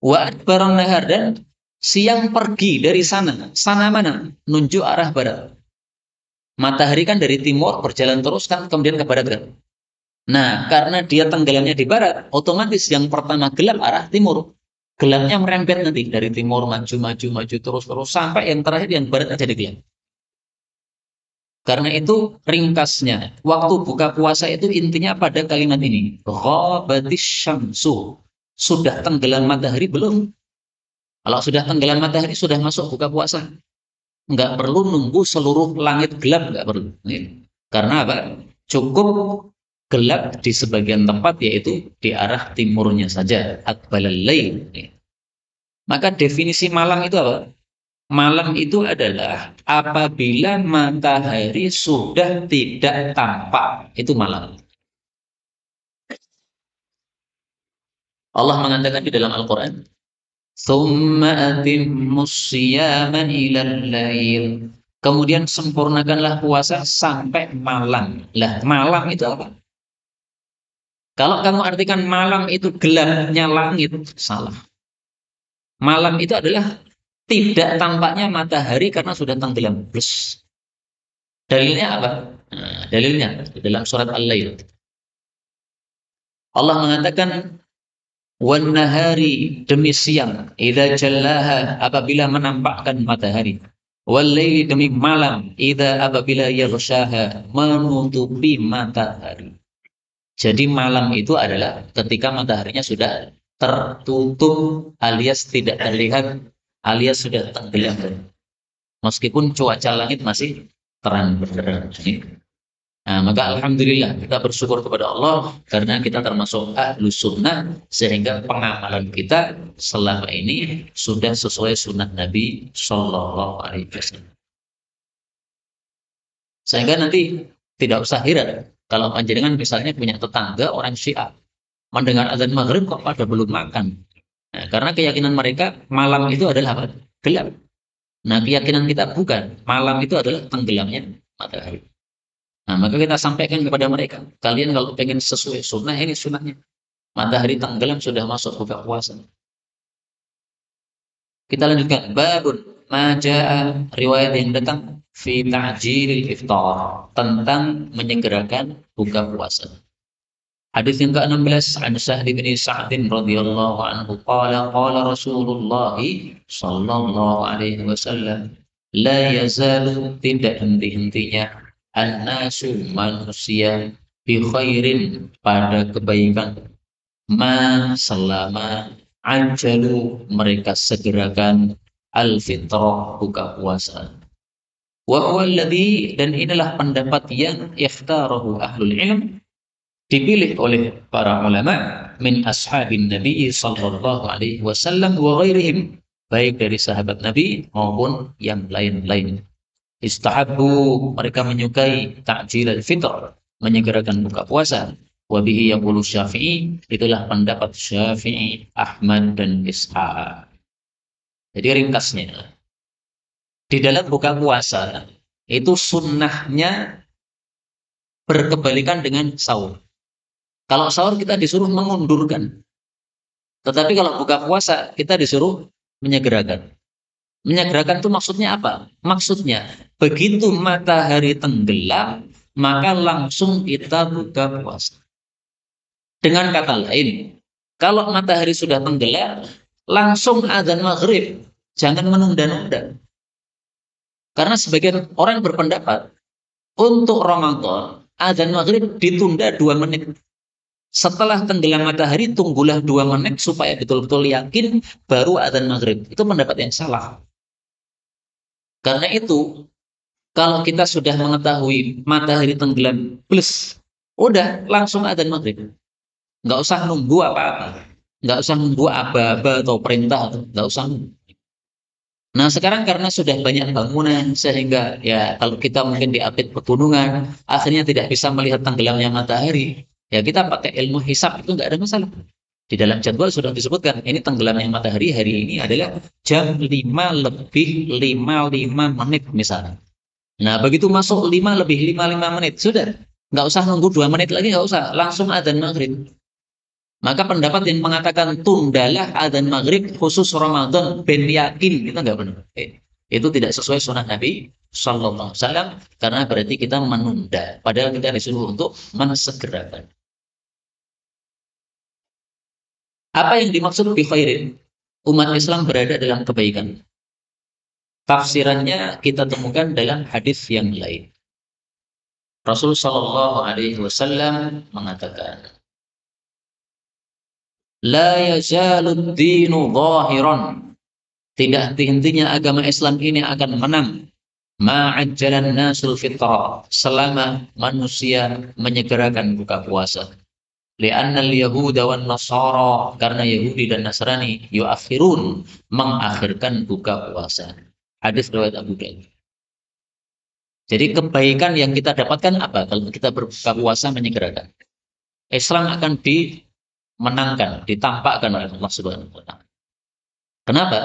Wa adbaran nahar, dan siang pergi dari sana. Sana mana? Nunjuk arah barat. Matahari kan dari timur berjalan terus kan kemudian ke barat kan? Nah, karena dia tenggelamnya di barat, otomatis yang pertama gelap arah timur. Gelapnya merembet nanti dari timur maju terus sampai yang terakhir yang barat jadi gelap. Karena itu ringkasnya, waktu buka puasa itu intinya pada kalimat ini. Ghabatis syamsu. Sudah tenggelam matahari belum? Kalau sudah tenggelam matahari sudah masuk buka puasa. Enggak perlu nunggu seluruh langit gelap, enggak perlu. Karena apa? Cukup gelap di sebagian tempat, yaitu di arah timurnya saja. Aqbalal lail. Maka definisi malam itu apa? Malam itu adalah apabila matahari sudah tidak tampak. Itu malam. Allah mengatakan di dalam Al-Quran, "Tsumma atimmus siyama ilal lail." Kemudian sempurnakanlah puasa sampai malam. Lah, malam itu apa? Kalau kamu artikan malam itu gelapnya langit, salah. Malam itu adalah tidak tampaknya matahari karena sudah tenggelam. Plus. Dalilnya apa? Nah, dalilnya dalam surat Al-Lail. Allah mengatakan, wan nahari, demi siang, idza jallaha, apabila menampakkan matahari. Wal laili, demi malam, idza apabila yaghshaha, menutupi matahari. Jadi malam itu adalah ketika mataharinya sudah tertutup alias tidak terlihat, alias sudah tenggelam. Meskipun cuaca langit masih terang benderang. Nah, maka alhamdulillah kita bersyukur kepada Allah karena kita termasuk Ahlus Sunnah, sehingga pengamalan kita selama ini sudah sesuai sunnah Nabi Shallallahu Alaihi Wasallam. Sehingga nanti tidak usah heran kalau panjenengan misalnya punya tetangga orang Syiah, mendengar azan maghrib kok pada belum makan. Nah, karena keyakinan mereka malam itu adalah apa? Gelap. Nah, keyakinan kita bukan. Malam itu adalah tenggelamnya matahari. Nah, maka kita sampaikan kepada mereka, kalian kalau pengen sesuai sunnah, ini sunnahnya. Matahari tenggelam sudah masuk buka puasa. Kita lanjutkan. Babun ma jaa, riwayat yang datang fi ta'jilil iftar, tentang menyegerakan buka puasa. Hadis yang ke-16, an Sahl bin Sa'd radhiyallahu anhu qala Rasulullah sallallahu alaihi wasallam, la yazalu, tidak henti-hentinya, an-nasu, manusia, bi khairin, pada kebaikan, ma, selama, ajalu, mereka segerakan, al-fitrah, buka puasa. Wa huwa alladhi, dan inilah pendapat yang ikhtarahu ahlul ilm, dipilih oleh para ulama, min ashabin Nabi sallallahu alaihi wasallam wa ghairihim, baik dari sahabat Nabi maupun yang lain-lain. Istahabbu, mereka menyukai ta'jil al-fitr, menyegerakan buka puasa. Wa bihi yaqulu Syafi'i, itulah pendapat Syafi'i, Ahmad dan Ishaq. Jadi ringkasnya, di dalam buka puasa itu sunnahnya berkebalikan dengan sahur. Kalau sahur kita disuruh mengundurkan, tetapi kalau buka puasa kita disuruh menyegerakan. Menyegerakan itu maksudnya apa? Maksudnya begitu matahari tenggelam, maka langsung kita buka puasa. Dengan kata lain, kalau matahari sudah tenggelam, langsung adzan maghrib, jangan menunda-nunda. Karena sebagian orang berpendapat untuk Ramadan adzan maghrib ditunda 2 menit. Setelah tenggelam matahari, tunggulah 2 menit supaya betul-betul yakin, baru adzan maghrib. Itu pendapat yang salah. Karena itu, kalau kita sudah mengetahui matahari tenggelam, plus, udah langsung adzan maghrib. Nggak usah nunggu apa-apa. Nggak usah nunggu aba-aba atau perintah. Nggak usah nunggu. Nah sekarang karena sudah banyak bangunan, sehingga ya kalau kita mungkin di apit pegunungan, akhirnya tidak bisa melihat tenggelamnya matahari. Ya kita pakai ilmu hisab, itu nggak ada masalah. Di dalam jadwal sudah disebutkan, ini tenggelamnya matahari hari ini adalah jam 5 lebih 55 menit misalnya. Nah begitu masuk 5 lebih 55 menit, sudah. Nggak usah nunggu 2 menit lagi, nggak usah. Langsung adzan maghrib. Maka pendapat yang mengatakan tundalah adzan maghrib khusus Ramadan, ben yakin, itu nggak benar. Itu tidak sesuai sunnah Nabi Sallallahu Alaihi Wasallam, karena berarti kita menunda. Padahal kita disuruh untuk mensegerakan. Apa yang dimaksud bi khairin? Umat Islam berada dalam kebaikan. Tafsirannya kita temukan dalam hadis yang lain. Rasul sallallahu alaihi wasallam mengatakan, la yazalud dinu zahiran, tidak henti-hentinya agama Islam ini akan menang, ma'ajjalan nasul fitrah, selama manusia menyegerakan buka puasa. Li'annal yahuda wan nasara, karena Yahudi dan Nasrani, yuakhirun, mengakhirkan buka puasa. Hadis riwayat Abu Daud. Jadi kebaikan yang kita dapatkan apa kalau kita berbuka puasa menyegerakan? Islam akan dimenangkan, ditampakkan oleh Allah Subhanahu wa taala. Kenapa?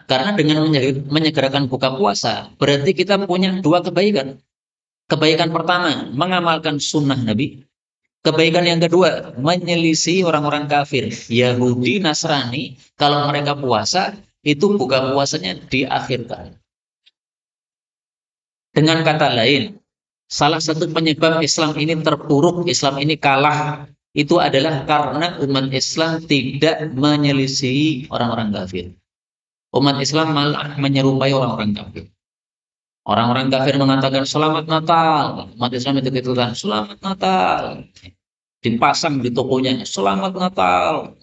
Karena dengan menyegerakan buka puasa, berarti kita punya 2 kebaikan. Kebaikan pertama, mengamalkan sunnah Nabi. Kebaikan yang kedua, menyelisih orang-orang kafir, Yahudi, Nasrani. Kalau mereka puasa, itu buka puasanya diakhirkan. Dengan kata lain, salah satu penyebab Islam ini terpuruk, Islam ini kalah, itu adalah karena umat Islam tidak menyelisihi orang-orang kafir. Umat Islam malah menyerupai orang-orang kafir. Orang-orang kafir mengatakan selamat Natal, umat Islam itu ikutan selamat Natal. Dipasang di tokonya selamat Natal.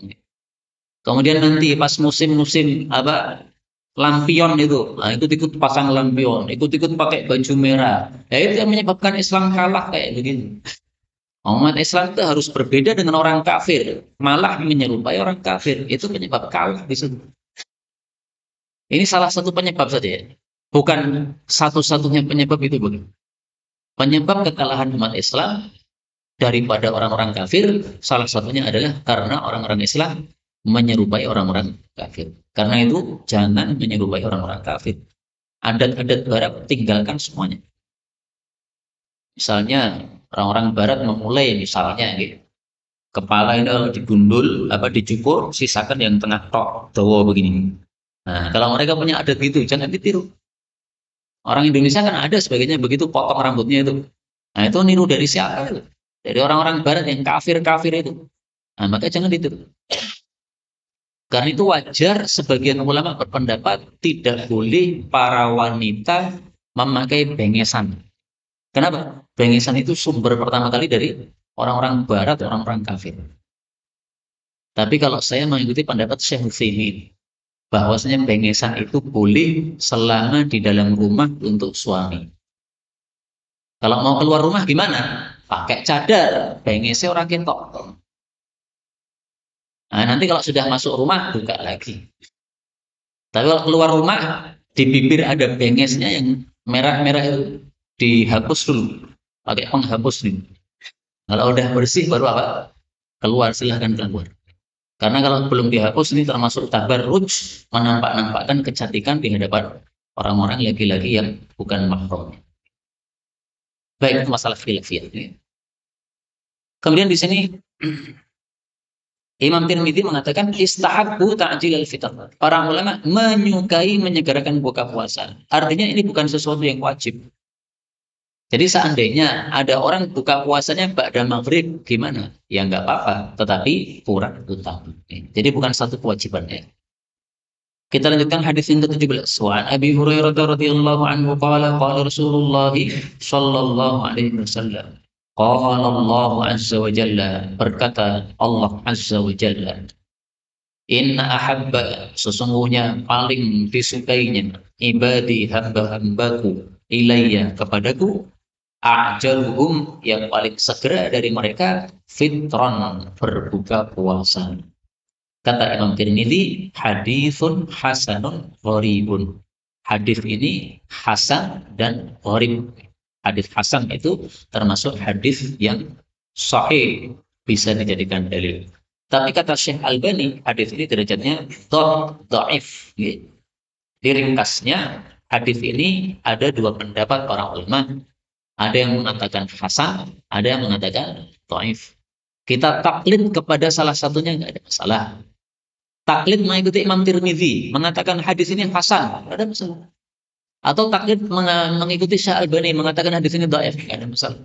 Kemudian nanti pas musim-musim lampion itu, nah, ikut-ikut pasang lampion, ikut-ikut pakai baju merah. Ya itu yang menyebabkan Islam kalah kayak begini. Umat Islam itu harus berbeda dengan orang kafir, malah menyerupai orang kafir. Itu penyebab kalah di situ. Ini salah satu penyebab saja, bukan satu-satunya penyebab itu, bukan. Penyebab kekalahan umat Islam daripada orang-orang kafir, salah satunya adalah karena orang-orang Islam menyerupai orang-orang kafir. Karena itu jangan menyerupai orang-orang kafir. Adat-adat barat tinggalkan semuanya. Misalnya orang-orang barat memulai misalnya gitu. Kepala ini digundul, dicukur, sisakan yang tengah tok, dawa begini. Nah, kalau mereka punya adat gitu, jangan ditiru. Orang Indonesia kan ada sebagainya begitu potong rambutnya itu. Nah, itu niru dari siapa itu? Dari orang-orang Barat yang kafir-kafir itu. Nah, maka jangan ditiru. Karena itu wajar sebagian ulama berpendapat tidak boleh para wanita memakai bengesan. Kenapa? Bengesan itu sumber pertama kali dari orang-orang Barat, orang-orang kafir. Tapi kalau saya mengikuti pendapat Syekh Utsaimin, bahwasanya bengesan itu boleh selama di dalam rumah untuk suami. Kalau mau keluar rumah gimana? Pakai cadar, bengesnya orang ketok. Nah, nanti kalau sudah masuk rumah buka lagi. Tapi kalau keluar rumah di bibir ada bengesnya yang merah-merah itu dihapus dulu, pakai penghapus dulu. Kalau udah bersih baru apa? Keluar, silahkan keluar. Karena kalau belum dihapus ini termasuk tabarruj, menampak-nampakkan kecantikan di hadapan orang-orang laki-laki yang bukan mahram. Baik, itu masalah khilafiyah. Kemudian di sini Imam Tirmidzi mengatakan istahabbu ta'jilal fitr. Para ulama menyukai menyegerakan buka puasa. Artinya ini bukan sesuatu yang wajib. Jadi seandainya ada orang buka puasanya ba'da maghrib, gimana? Ya nggak apa-apa, tetapi kurang utama. Jadi bukan satu kewajiban ya. Kita lanjutkan hadis yang ke-17. Wa Abi Hurairah radhiyallahu anhu qala qala Rasulullah sallallahu alaihi wasallam. Qala Allah azza wa jalla, berkata Allah azza wa jalla, inna ahabba, sesungguhnya paling disukainya ibadi hamba-hambaku ilayya, kepadaku, ajaluhum, yang paling segera dari mereka, fitran, berbuka puasa. Kata Imam Tirmidzi, haditsun hasanun gharibun. Hadis ini hasan dan gharib. Hadis hasan itu termasuk hadis yang sahih, bisa dijadikan dalil. Tapi kata Syekh Albani, hadis ini derajatnya dhaif. Diringkasnya, hadis ini ada dua pendapat para ulama. Ada yang mengatakan hasan, ada yang mengatakan dhaif. Kita taklid kepada salah satunya nggak ada masalah. Taklid mengikuti Imam Tirmidzi mengatakan hadis ini hasan, nggak ada masalah. Atau taklid mengikuti Syekh Albani mengatakan hadis ini dhaif, nggak ada masalah.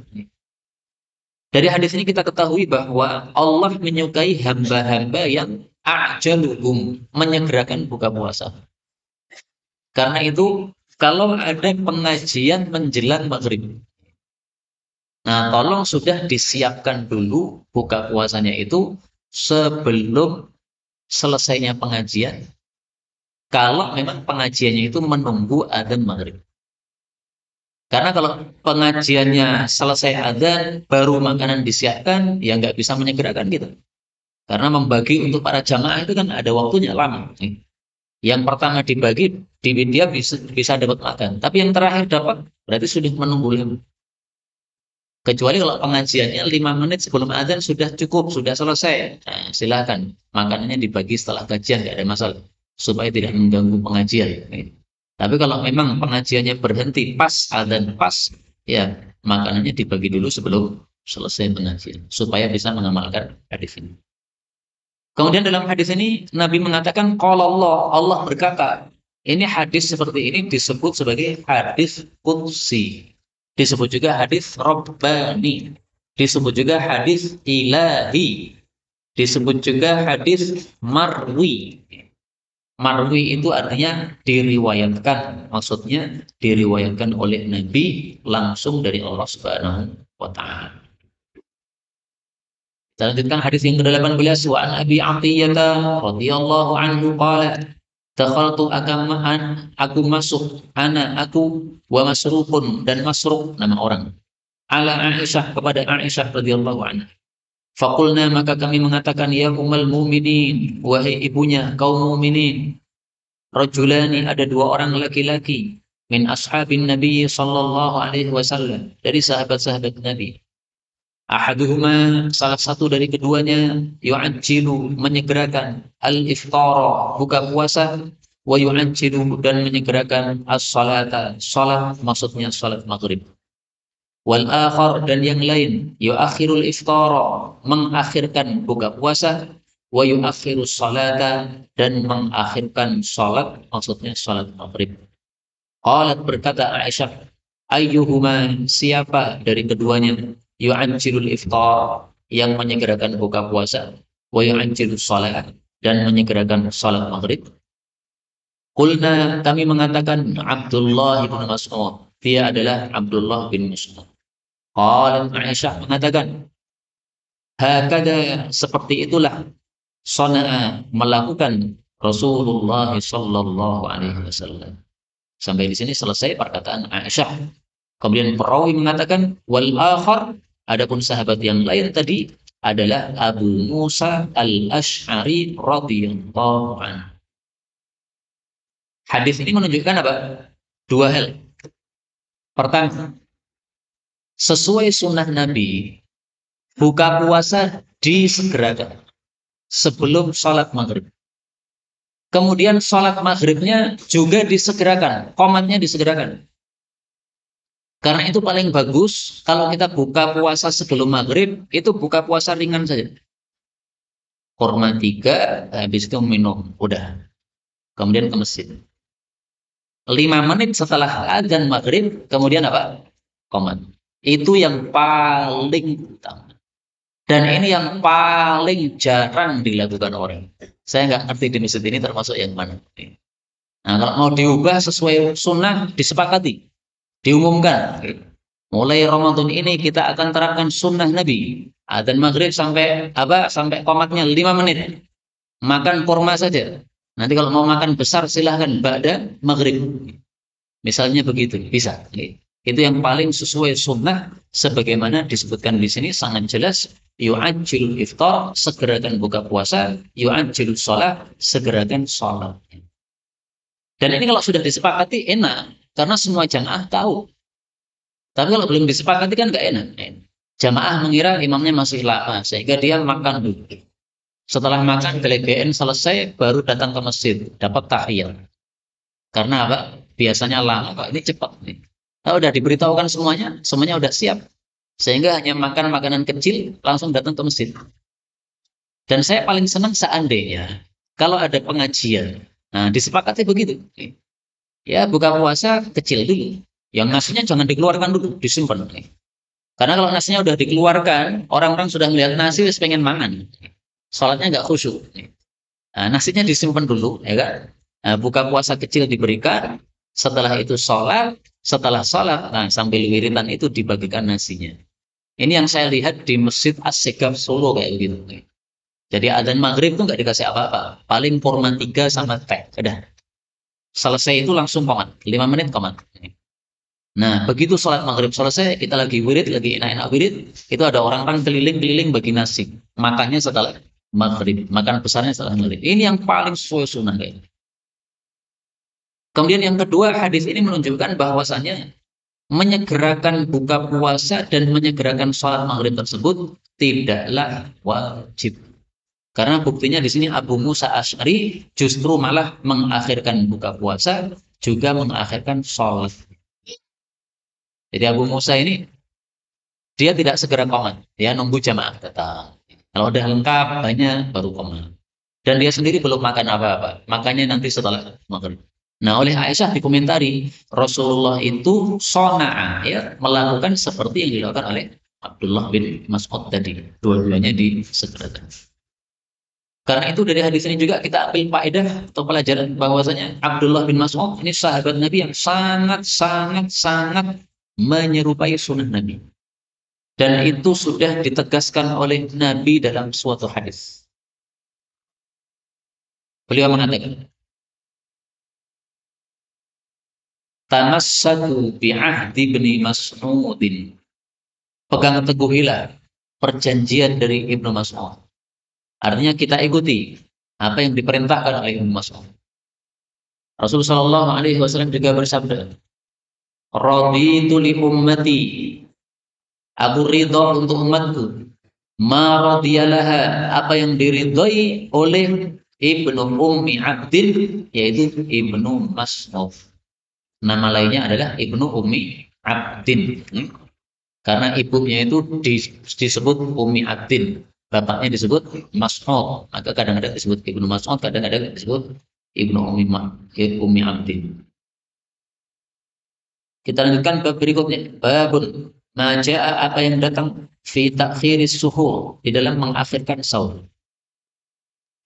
Dari hadis ini kita ketahui bahwa Allah menyukai hamba-hamba yang ajaluhum, menyegerakan buka puasa. Karena itu kalau ada pengajian menjelang maghrib, nah tolong sudah disiapkan dulu buka puasanya itu sebelum selesainya pengajian. Kalau memang pengajiannya itu menunggu adzan maghrib. Karena kalau pengajiannya selesai adzan baru makanan disiapkan, ya nggak bisa menyegerakan gitu. Karena membagi untuk para jamaah itu kan ada waktunya lama. Yang pertama dibagi, dia bisa dapat makan. Tapi yang terakhir dapat berarti sudah menunggu lama. Kecuali kalau pengajiannya 5 menit sebelum adzan sudah cukup, sudah selesai. Nah, silakan makanannya dibagi setelah kajian, nggak ada masalah, supaya tidak mengganggu pengajian. Tapi kalau memang pengajiannya berhenti pas adzan pas, ya makanannya dibagi dulu sebelum selesai pengajian, supaya bisa mengamalkan hadis ini. Kemudian dalam hadis ini Nabi mengatakan qala Allah berkata. Ini hadis seperti ini disebut sebagai hadis qudsi. Disebut juga hadis Rabbani, disebut juga hadis ilahi, disebut juga hadis marwi. Marwi itu artinya diriwayatkan, maksudnya diriwayatkan oleh Nabi langsung dari Allah Subhanahu wa Ta'ala. Kita lanjutkan hadis yang ke-18. Wa an Abi Athiyyah radhiyallahu anhu qala, dakhaltu agamaan, aku masuk, aku wa Masrukun, dan Masruk nama orang, ala Aisyah, kepada Aisyah radhiyallahu anha. Faqulna, maka kami mengatakan, ya ummul mukminin, wahai ibunya kaum mukminin, rajulani, ada dua orang laki-laki, min ashabin Nabi sallallahu alaihi wasallam, dari sahabat-sahabat Nabi. Ahaduhuma, salah satu dari keduanya, yu'ajjilu, menyegerakan, al-iftara, buka puasa, wa yu'ajjilu, dan menyegerakan as-salata, salat, maksudnya salat maghrib. Wal akhar, dan yang lain, yu'akhirul iftara, mengakhirkan buka puasa, wa yu'akhiru salata, dan mengakhirkan salat, maksudnya salat maghrib. Qalat, berkata Aisyah, ayyuhuma, siapa dari keduanya, yu'ajjilul iftar, yang menyegerakan buka puasa, wa yu'ajjilus salat, dan menyegerakan salat maghrib. Qulna, kami mengatakan Abdullah bin Mas'ud, dia adalah Abdullah bin Mas'ud. Qalat, Aisyah mengatakan, hakada, seperti itulah, sana'a, melakukan Rasulullah sallallahu alaihi wasallam. Sampai di sini selesai perkataan Aisyah. Kemudian perawi mengatakan wal akhar, adapun sahabat yang lain tadi adalah Abu Musa al-Asy'ari radhiyallahu anhu. Hadis ini menunjukkan apa? Dua hal. Pertama, sesuai sunnah Nabi, buka puasa disegerakan sebelum sholat maghrib. Kemudian sholat maghribnya juga disegerakan, qomatnya disegerakan. Karena itu paling bagus kalau kita buka puasa sebelum maghrib, itu buka puasa ringan saja. Kurma 3, habis itu minum, udah. Kemudian ke masjid. 5 menit setelah adzan maghrib, kemudian apa? Qomat. Itu yang paling utama. Dan ini yang paling jarang dilakukan orang. Saya nggak ngerti di masjid ini termasuk yang mana. Nah, kalau mau diubah sesuai sunnah, disepakati, diumumkan. Mulai Ramadan ini kita akan terapkan sunnah Nabi. Adzan maghrib sampai apa? Sampai qomatnya 5 menit. Makan kurma saja. Nanti kalau mau makan besar silahkan ba'da maghrib. Misalnya begitu, bisa. Itu yang paling sesuai sunnah, sebagaimana disebutkan di sini sangat jelas. Yu'ajjilul iftar, segerakan buka puasa. Yu'ajjilus shalah, segerakan shalat. Dan ini kalau sudah disepakati enak, karena semua jamaah tahu. Tapi kalau belum disepakati kan nggak enak. Jamaah mengira imamnya masih lama, sehingga dia makan dulu. Setelah makan GLBN selesai, baru datang ke masjid, dapat tahiyat. Karena apa? Biasanya lama, Pak. Ini cepat nih. Nah, udah diberitahukan semuanya udah siap. Sehingga hanya makan makanan kecil, langsung datang ke masjid. Dan saya paling senang seandainya kalau ada pengajian. Nah, disepakati begitu. Ya, buka puasa kecil dulu. Yang nasinya jangan dikeluarkan dulu, disimpan. Karena kalau nasinya udah dikeluarkan, orang-orang sudah melihat nasi, wis pengen mangan. Sholatnya nggak khusyuk. Nah, nasinya disimpan dulu, ya kan? Nah, buka puasa kecil diberikan, setelah itu sholat, setelah sholat, nah sambil wiridan itu dibagikan nasinya. Ini yang saya lihat di Masjid As-Segaf Solo kayak begitu. Jadi adzan maghrib itu nggak dikasih apa-apa, paling kurma 3 sama teh, udah. Selesai itu langsung qomat, 5 menit qomat. Nah, begitu sholat maghrib selesai, kita lagi wirid, lagi enak-enak wirid, itu ada orang-orang keliling-keliling bagi nasi. Makannya setelah maghrib, makan besarnya setelah maghrib. Ini yang paling sesuai sunnah kayaknya. Kemudian yang kedua, hadis ini menunjukkan bahwasannya menyegerakan buka puasa dan menyegerakan sholat maghrib tersebut tidaklah wajib. Karena buktinya di sini Abu Musa Asy'ari justru malah mengakhirkan buka puasa, juga mengakhirkan sholat. Jadi Abu Musa ini dia tidak segera qomat, dia nunggu jamaah datang. Kalau udah lengkap banyak baru qomat. Dan dia sendiri belum makan apa-apa, makannya nanti setelah maghrib. Nah, oleh Aisyah dikomentari, Rasulullah itu sona'a, ya, melakukan seperti yang dilakukan oleh Abdullah bin Mas'ud tadi. Dua-duanya disegerakan. Karena itu dari hadis ini juga kita ambil faedah atau pelajaran bahwasanya Abdullah bin Mas'ud ini sahabat Nabi yang sangat menyerupai sunnah Nabi. Dan itu sudah ditegaskan oleh Nabi dalam suatu hadis. Beliau mengatakan, tamassatu bi'ahdi ibni Mas'udin. Pegang teguhilah perjanjian dari Ibnu Mas'ud. Artinya kita ikuti apa yang diperintahkan oleh Ibnu Mas'ud. Rasulullah Shallallahu Alaihi Wasallam juga bersabda, "Raditu li ummati, aku ridho untuk umatku, ma radiyalaha, apa yang diridhoi oleh Ibnu Ummi Abdin, yaitu Ibnu Mas'ud." Nama lainnya adalah Ibnu Ummi Abdin, karena ibunya itu disebut Ummi Abdin. Bapaknya disebut Mas'ud, maka kadang-kadang disebut Ibnu Mas'ud, kadang-kadang disebut Ibnu Ummi Abdin. Kita lanjutkan bab berikutnya. Babun majaa, apa yang datang fi ta'khiris suhur, di dalam mengakhirkan sahur.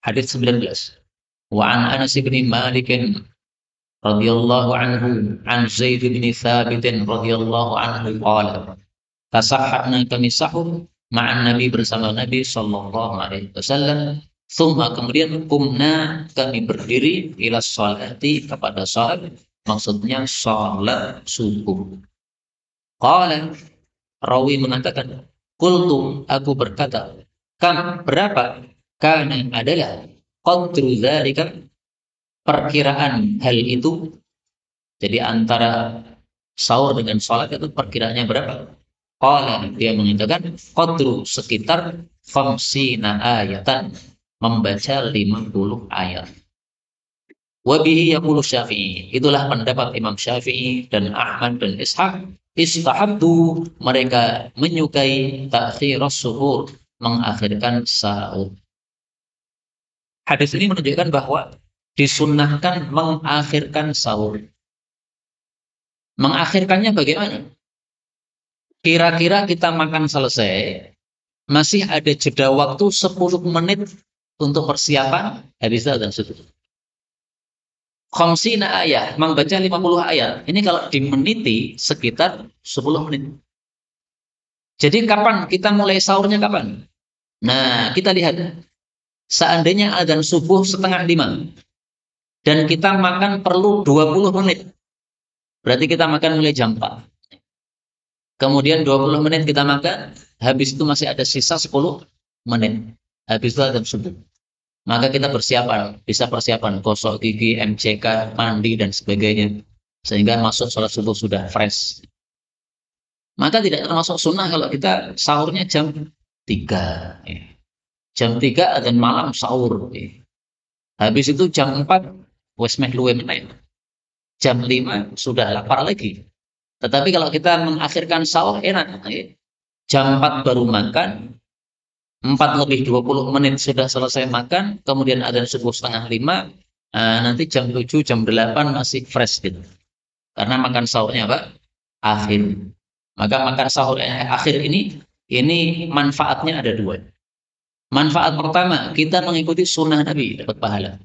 Hadis 19. Wa an Anas bin Malik radhiyallahu anhu an Zaid bin Thabit radhiyallahu anhu qala tasahharna, kami sahur ma'an Nabi, bersama Nabi sallallahu alaihi wasallam. Tsumma, kemudian kumna, kami berdiri ila sholati, kepada salat, maksudnya salat subuh. Qala, rawi mengatakan, qultu, aku berkata, kam, berapa, kana, adalah, qadru dzalika, perkiraan hal itu. Jadi antara sahur dengan salat itu perkiraannya berapa? Qala, dia mengatakan qadru, sekitar khamsina ayatan, membaca 50 ayat. Wa bihi yaqulu Syafi'i, itulah pendapat Imam Syafi'i dan Ahmad dan Ishaq. Istahabbu, mereka menyukai ta'khirus suhur, mengakhirkan sahur. Hadis ini menunjukkan bahwa disunnahkan mengakhirkan sahur. Mengakhirkannya bagaimana? Kira-kira kita makan selesai, masih ada jeda waktu 10 menit untuk persiapan habis dan subuh. Khamsina ayat, membaca 50 ayat. Ini kalau dimeniti sekitar 10 menit. Jadi kapan kita mulai sahurnya, kapan? Nah, kita lihat. Seandainya adzan subuh 4:30 dan kita makan perlu 20 menit. Berarti kita makan mulai jam 4. Kemudian 20 menit kita makan, habis itu masih ada sisa 10 menit. Habis itu adzan subuh. Maka kita bisa persiapan gosok gigi, MCK, mandi dan sebagainya, sehingga masuk sholat subuh sudah fresh. Maka tidak termasuk sunnah kalau kita sahurnya jam 3. Jam 3 adzan malam sahur. Habis itu jam 4 wes meh luwe meneh. Jam 5 sudah lapar lagi. Tetapi kalau kita mengakhirkan sahur enak. Jam 4 baru makan, 4:20 sudah selesai makan, kemudian adzan subuh 4:30, nanti jam 7, jam 8 masih fresh gitu. Karena makan sahurnya apa? Akhir. Maka makan sahur akhir ini manfaatnya ada 2. Manfaat pertama, kita mengikuti sunnah Nabi, dapat pahala.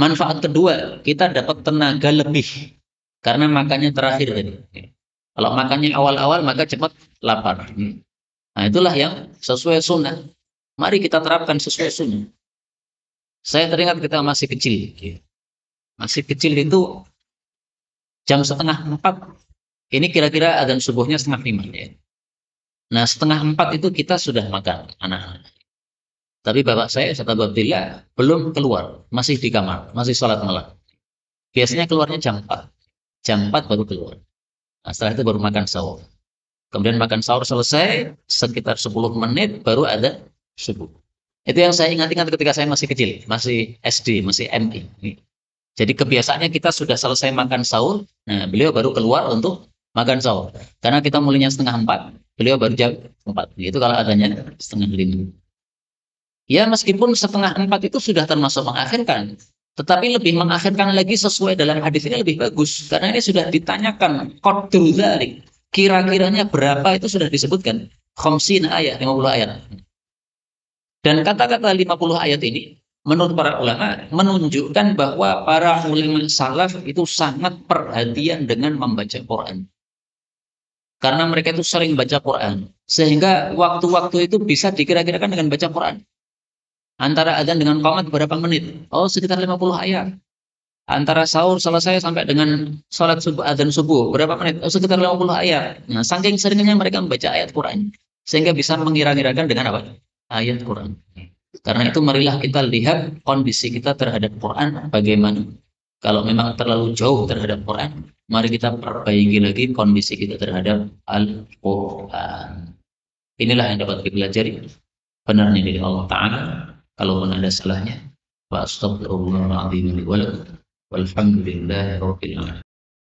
Manfaat kedua, kita dapat tenaga lebih karena makannya terakhir tadi. Kalau makannya awal-awal maka cepat lapar. Nah, itulah yang sesuai sunnah. Mari kita terapkan sesuai sunnah. Saya teringat kita masih kecil. Masih kecil itu jam 3:30. Ini kira-kira adzan subuhnya 4:30 ya. Nah, 3:30 itu kita sudah makan, anak-anak. Tapi bapak saya, kata Abdillah, belum keluar, masih di kamar, masih sholat malam. Biasanya keluarnya jam 4. Jam 4 baru keluar. Nah, setelah itu baru makan sahur. Kemudian makan sahur selesai, sekitar 10 menit baru ada subuh. Itu yang saya ingat-ingat ketika saya masih kecil, masih SD, masih MI. Jadi kebiasaannya kita sudah selesai makan sahur, nah beliau baru keluar untuk makan sahur. Karena kita mulainya 3:30, beliau baru jam 4. Itu kalau adanya 3:30. Ya, meskipun 3:30 itu sudah termasuk mengakhirkan, tetapi lebih mengakhirkan lagi sesuai dalam hadis ini lebih bagus, karena ini sudah ditanyakan qadru dzalik, kira-kiranya berapa, itu sudah disebutkan khamsina ayat, 50 ayat. Dan kata-kata 50 ayat ini menurut para ulama menunjukkan bahwa para ulama salaf itu sangat perhatian dengan membaca Quran. Karena mereka itu sering baca Quran, sehingga waktu-waktu itu bisa dikira-kirakan dengan baca Quran. Antara adzan dengan qomat berapa menit? Oh, sekitar 50 ayat. Antara sahur selesai sampai dengan sholat subuh, adzan subuh berapa menit? Oh, sekitar 50 ayat. Nah, saking seringnya mereka membaca ayat Quran, sehingga bisa mengira-kirakan dengan apa? Ayat Quran. Karena itu marilah kita lihat kondisi kita terhadap Quran bagaimana. Kalau memang terlalu jauh terhadap Quran, mari kita perbaiki lagi kondisi kita terhadap Al-Quran. Inilah yang dapat dipelajari. Benarnya dari Allah Ta'ala. Kalaupun ada salahnya, wa astaghfirullahaladzim wa lakum walhamdulillahi rabbil alamin.